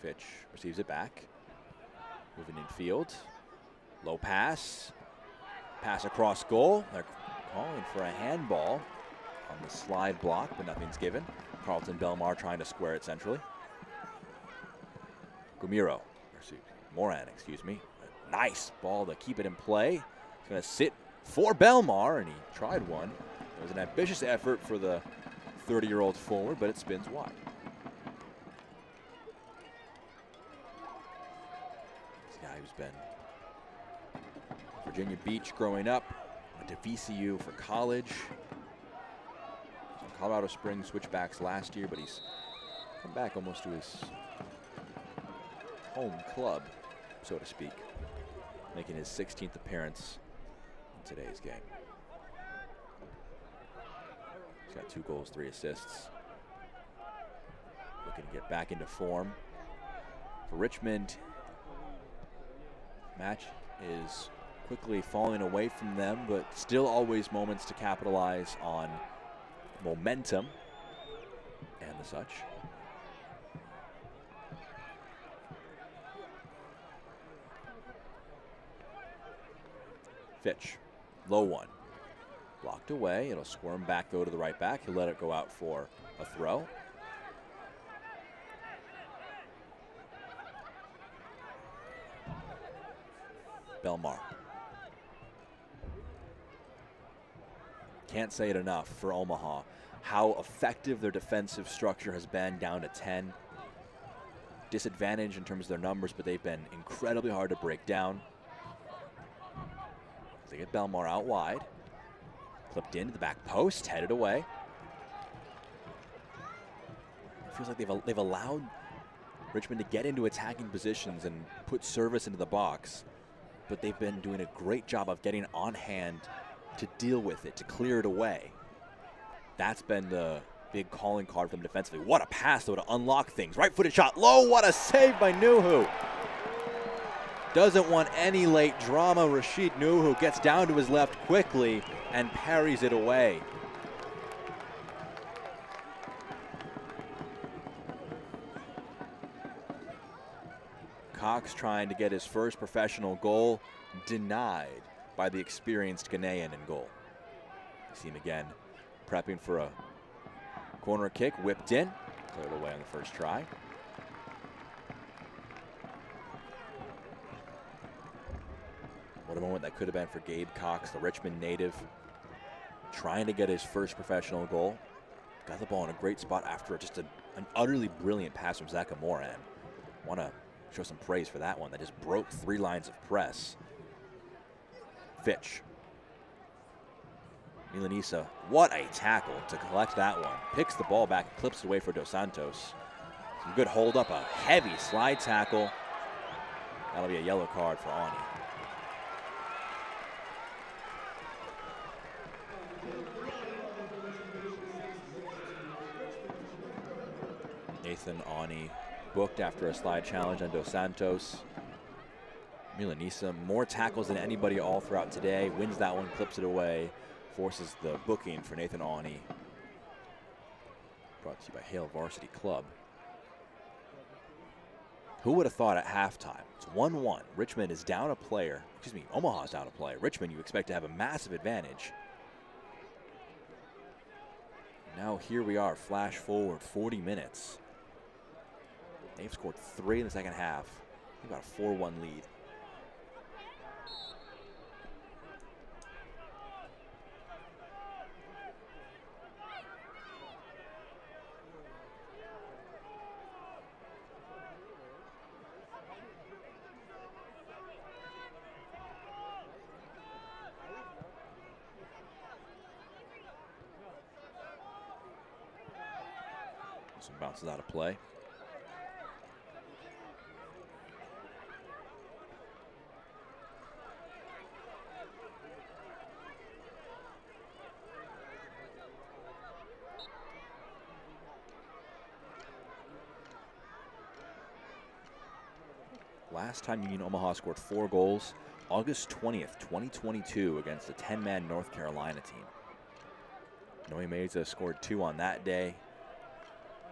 Fitch receives it back. Moving in field. Low pass. Pass across goal. They're calling for a handball on the slide block, but nothing's given. Carlton Belmar trying to square it centrally. Moran, excuse me. A nice ball to keep it in play. It's going to sit for Belmar, and he tried one. It was an ambitious effort for the 30-year-old forward, but it spins wide. This guy who's been Virginia Beach growing up, went to VCU for college. Colorado Springs Switchbacks last year, but he's come back almost to his home club, so to speak, making his 16th appearance in today's game. He's got 2 goals, 3 assists. Looking to get back into form. For Richmond, match is quickly falling away from them, but still always moments to capitalize on momentum and the such. Fitch, low one, blocked away. It'll squirm back though to the right back. He'll let it go out for a throw. Belmar. Can't say it enough for Omaha, how effective their defensive structure has been down to 10. Disadvantage in terms of their numbers, but they've been incredibly hard to break down. They get Belmar out wide. Clipped into the back post, headed away. It feels like they've allowed Richmond to get into attacking positions and put service into the box, but they've been doing a great job of getting on hand to deal with it, to clear it away. That's been the big calling card from defensively. What a pass, though, to unlock things. Right-footed shot, low, what a save by Nuhu. Doesn't want any late drama. Rashid Nuhu gets down to his left quickly and parries it away. Cox trying to get his first professional goal, denied by the experienced Ghanaian in goal. You see him again prepping for a corner kick, whipped in, cleared away on the first try. What a moment that could have been for Gabe Cox, the Richmond native, trying to get his first professional goal. Got the ball in a great spot after just an utterly brilliant pass from Zaka Moran. Want to show some praise for that one. That just broke 3 lines of press. Fitch. Milanisa, what a tackle to collect that one. Picks the ball back, clips it away for Dos Santos. Some good hold up, a heavy slide tackle. That'll be a yellow card for Ani. Nathan Ani booked after a slide challenge on Dos Santos. Milanisa, more tackles than anybody all throughout today. Wins that one, clips it away, forces the booking for Nathan Ani. Brought to you by Hale Varsity Club. Who would have thought at halftime? It's 1-1. Richmond is down a player. Excuse me, Omaha's down a player. Richmond, you expect to have a massive advantage. Now here we are, flash forward 40 minutes. They've scored 3 in the second half. They've got a 4-1 lead. This one bounces out of play. Last time Union Omaha scored 4 goals, August 20th, 2022, against a 10-man North Carolina team. Noe Meza scored 2 on that day.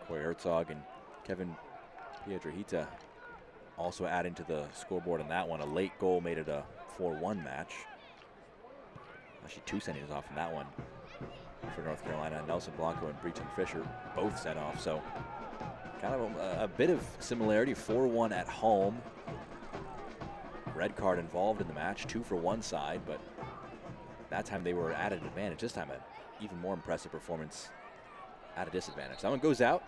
Corey Herzog and Kevin Piedrahita also adding to the scoreboard in that one. A late goal made it a 4-1 match. Actually, 2 sendings off in that one for North Carolina. Nelson Blanco and Breton Fisher both sent off, so kind of a bit of similarity. 4-1 at home. Red card involved in the match, 2 for one side, but that time they were at an advantage. This time, an even more impressive performance at a disadvantage. That one goes out.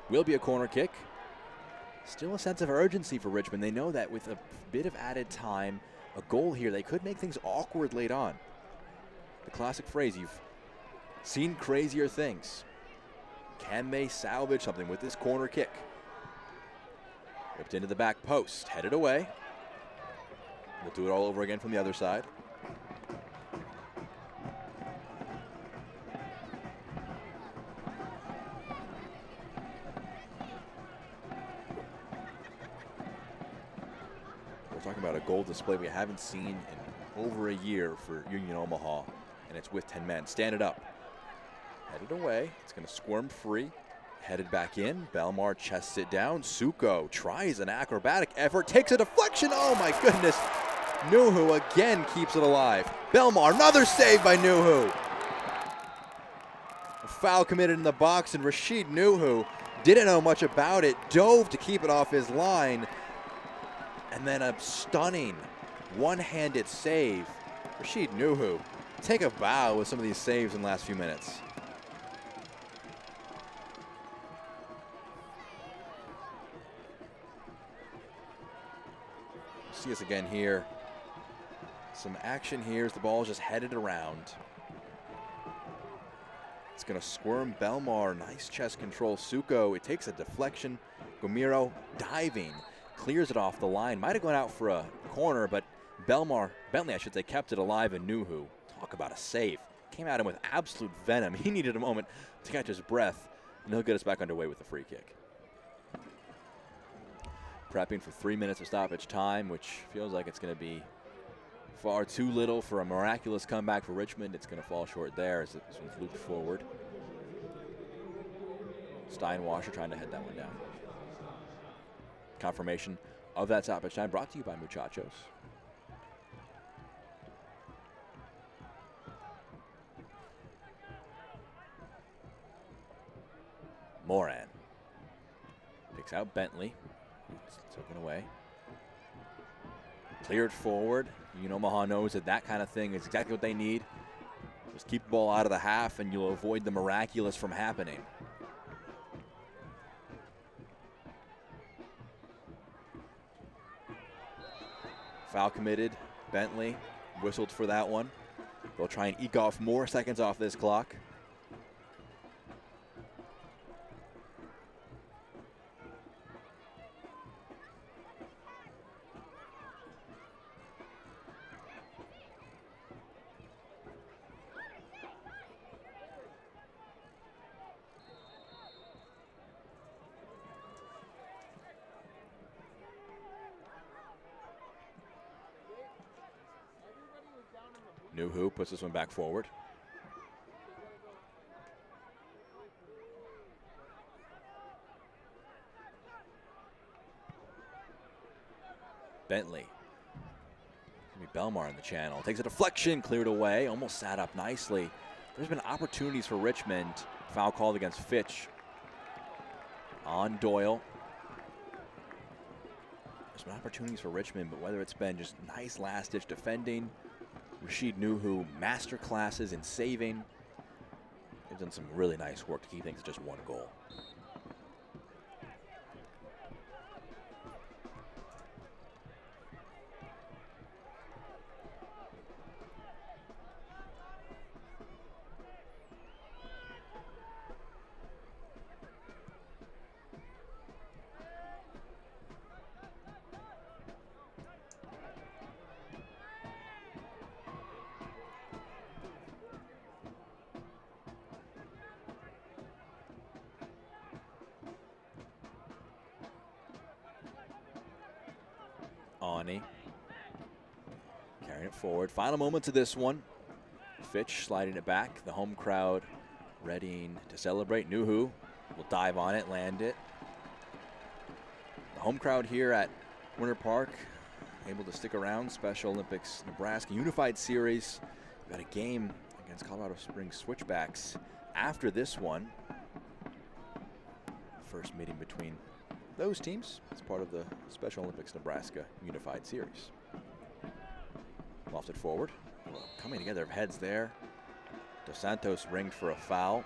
Will be a corner kick. Still a sense of urgency for Richmond. They know that with a bit of added time, a goal here, they could make things awkward late on. The classic phrase, you've seen crazier things. Can they salvage something with this corner kick? Whipped into the back post, headed away. We'll do it all over again from the other side. We're talking about a goal display we haven't seen in over a year for Union Omaha, and it's with 10 men. Stand it up. Headed away. It's going to squirm free. Headed back in. Belmar chests it down. Suko tries an acrobatic effort. Takes a deflection. Oh my goodness. Nuhu again keeps it alive. Belmar, another save by Nuhu. A foul committed in the box, and Rashid Nuhu didn't know much about it. Dove to keep it off his line. And then a stunning one-handed save. Rashid Nuhu, take a bow with some of these saves in the last few minutes. See us again here. Some action here as the ball is just headed around. It's going to squirm. Belmar, nice chest control. Suko, it takes a deflection. Gomiro diving, clears it off the line. Might have gone out for a corner, but Bentley, I should say, kept it alive. And Nuhu, talk about a save. Came at him with absolute venom. He needed a moment to catch his breath, and he'll get us back underway with the free kick. Prepping for 3 minutes of stoppage time, which feels like it's going to be far too little for a miraculous comeback for Richmond. It's going to fall short there as this one's looped forward. Steinwasser trying to head that one down. Confirmation of that stoppage time brought to you by Muchachos. Moran picks out Bentley. It's taken away. Cleared forward. Union Omaha knows that that kind of thing is exactly what they need. Just keep the ball out of the half and you'll avoid the miraculous from happening. Foul committed. Bentley whistled for that one. They'll try and eke off more seconds off this clock. Nuhu puts this one back forward. Bentley. Belmar in the channel. Takes a deflection, cleared away, almost sat up nicely. There's been opportunities for Richmond. Foul called against Fitch on Doyle. There's been opportunities for Richmond, but whether it's been just nice last-ditch defending, Rashid Nuhu master classes in saving. They've done some really nice work to keep things at just one goal. Giovanni carrying it forward. Final moments of this one. Fitch sliding it back. The home crowd readying to celebrate. Nuhu will dive on it, land it. The home crowd here at Winter Park able to stick around. Special Olympics Nebraska Unified Series. We've got a game against Colorado Springs Switchbacks after this one. First meeting between those teams as part of the Special Olympics Nebraska Unified Series. Lofted forward. Coming together of heads there. Dos Santos ringed for a foul.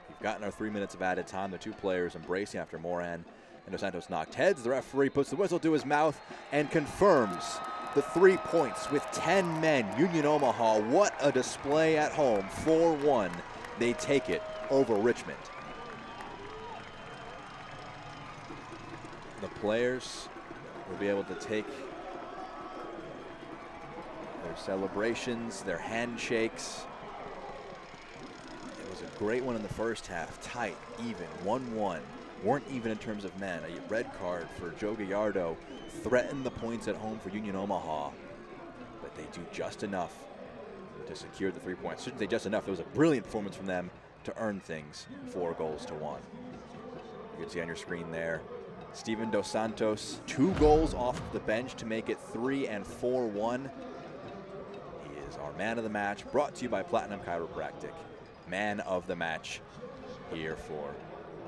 We've gotten our 3 minutes of added time. The two players embracing after Moran and Dos Santos knocked heads. The referee puts the whistle to his mouth and confirms the 3 points with 10 men. Union Omaha, what a display at home. 4-1. They take it over Richmond. The players will be able to take their celebrations, their handshakes. It was a great one in the first half, tight, even, 1-1. Weren't even in terms of men. A red card for Joe Gallardo threatened the points at home for Union Omaha, but they do just enough to secure the 3 points. Shouldn't say just enough, it was a brilliant performance from them to earn things 4-1. You can see on your screen there, Steven Dos Santos, 2 goals off the bench to make it 3 and 4-1. He is our man of the match, brought to you by Platinum Chiropractic. Man of the match here for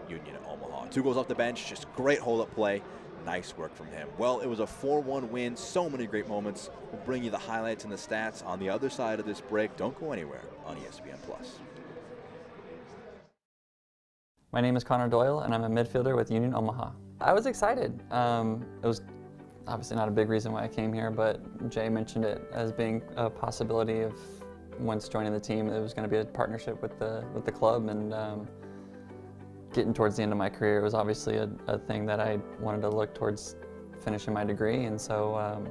Union Omaha. 2 goals off the bench, just great hold-up play. Nice work from him. Well, it was a 4-1 win, so many great moments. We'll bring you the highlights and the stats on the other side of this break. Don't go anywhere on ESPN+. My name is Connor Doyle, and I'm a midfielder with Union Omaha. I was excited. It was obviously not a big reason why I came here, but Jay mentioned it as being a possibility of once joining the team, it was going to be a partnership with the club, and getting towards the end of my career, it was obviously a thing that I wanted to look towards finishing my degree, and so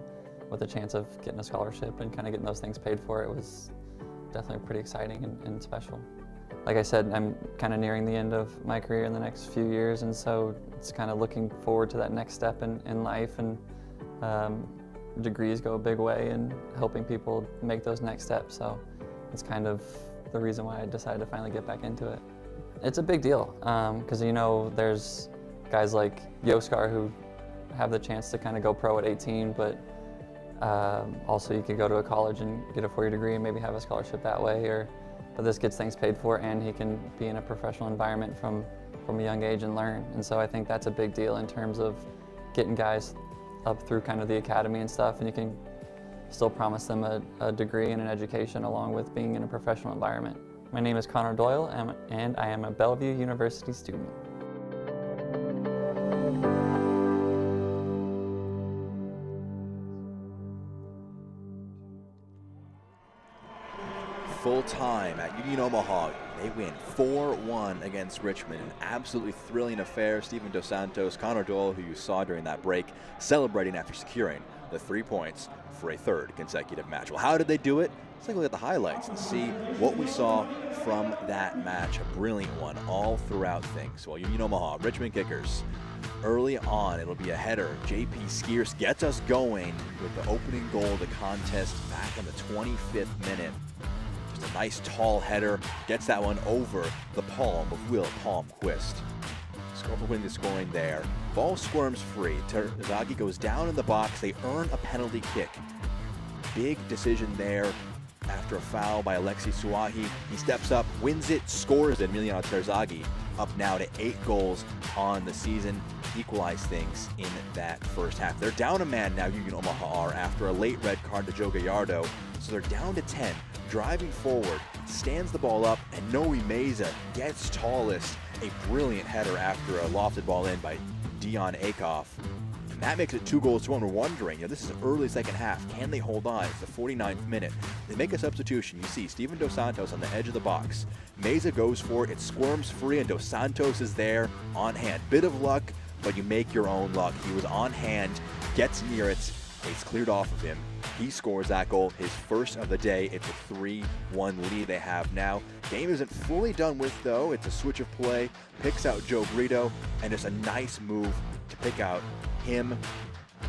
with a chance of getting a scholarship and kind of getting those things paid for, it was definitely pretty exciting and special. Like I said, I'm kind of nearing the end of my career in the next few years, and so it's kind of looking forward to that next step in life, and degrees go a big way in helping people make those next steps, so it's kind of the reason why I decided to finally get back into it. It's a big deal, because you know, there's guys like Yoskar who have the chance to kind of go pro at 18, but also you could go to a college and get a 4-year degree and maybe have a scholarship that way, but this gets things paid for, and he can be in a professional environment from a young age and learn. And so I think that's a big deal in terms of getting guys up through kind of the academy and stuff, and you can still promise them a degree and an education along with being in a professional environment. My name is Connor Doyle, and I am a Bellevue University student. Full time at Union Omaha. They win 4-1 against Richmond. An absolutely thrilling affair. Steven Dos Santos, Connor Doyle, who you saw during that break, celebrating after securing the 3 points for a 3rd consecutive match. Well, how did they do it? Let's take a look at the highlights and see what we saw from that match. A brilliant one all throughout things. Well, Union Omaha, Richmond Kickers. Early on, it'll be a header. J.P. Skiers gets us going with the opening goal of the contest back in the 25th minute. Just a nice tall header. Gets that one over the palm of Will Palmquist. Winning the scoring there. Ball squirms free. Terzaghi goes down in the box. They earn a penalty kick. Big decision there after a foul by Alexi Suahi. He steps up, wins it, scores. Emiliano Terzaghi up now to 8 goals on the season. Equalize things in that first half. They're down a man now, Union Omaha are, after a late red card to Joe Gallardo. So they're down to 10. Driving forward, stands the ball up, and Noe Meza gets tallest. A brilliant header after a lofted ball in by Dion Akoff. And that makes it 2-1. We're wondering, this is early second half. Can they hold on? It's the 49th minute. They make a substitution. You see Steven Dos Santos on the edge of the box. Meza goes for it. It squirms free, and Dos Santos is there on hand. Bit of luck, but you make your own luck. He was on hand, gets near it. It's cleared off of him. He scores that goal, his first of the day. It's a 3-1 lead they have now. Game isn't fully done with, though. It's a switch of play. Picks out Joe Brito, and it's a nice move to pick out him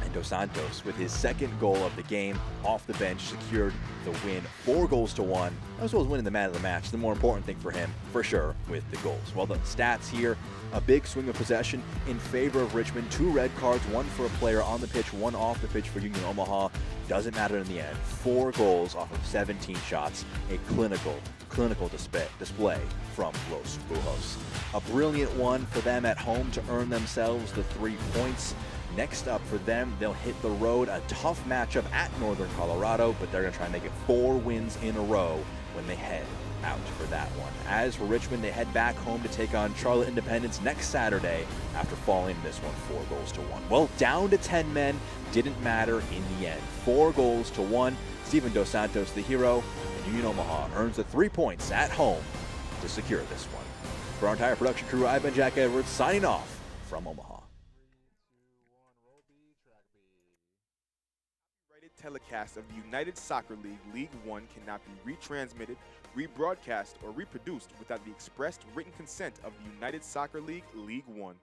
and Dos Santos, with his second goal of the game off the bench, secured the win 4-1, as well as winning the man of the match. The more important thing for him, for sure, with the goals. Well, the stats here, a big swing of possession in favor of Richmond. 2 red cards, 1 for a player on the pitch, 1 off the pitch for Union Omaha. Doesn't matter in the end. 4 goals off of 17 shots. A clinical display from Los Brujos. A brilliant one for them at home to earn themselves the 3 points. Next up for them, they'll hit the road, a tough matchup at Northern Colorado, but they're going to try and make it 4 wins in a row when they head out for that one. As for Richmond, they head back home to take on Charlotte Independence next Saturday after falling in this one 4-1. Well, down to 10 men, didn't matter in the end. 4-1. Steven Dos Santos, the hero, and Union Omaha earns the 3 points at home to secure this one. For our entire production crew, I've been Jack Edwards, signing off from Omaha. Telecast of the United Soccer League League One cannot be retransmitted, rebroadcast, or reproduced without the expressed written consent of the United Soccer League League One.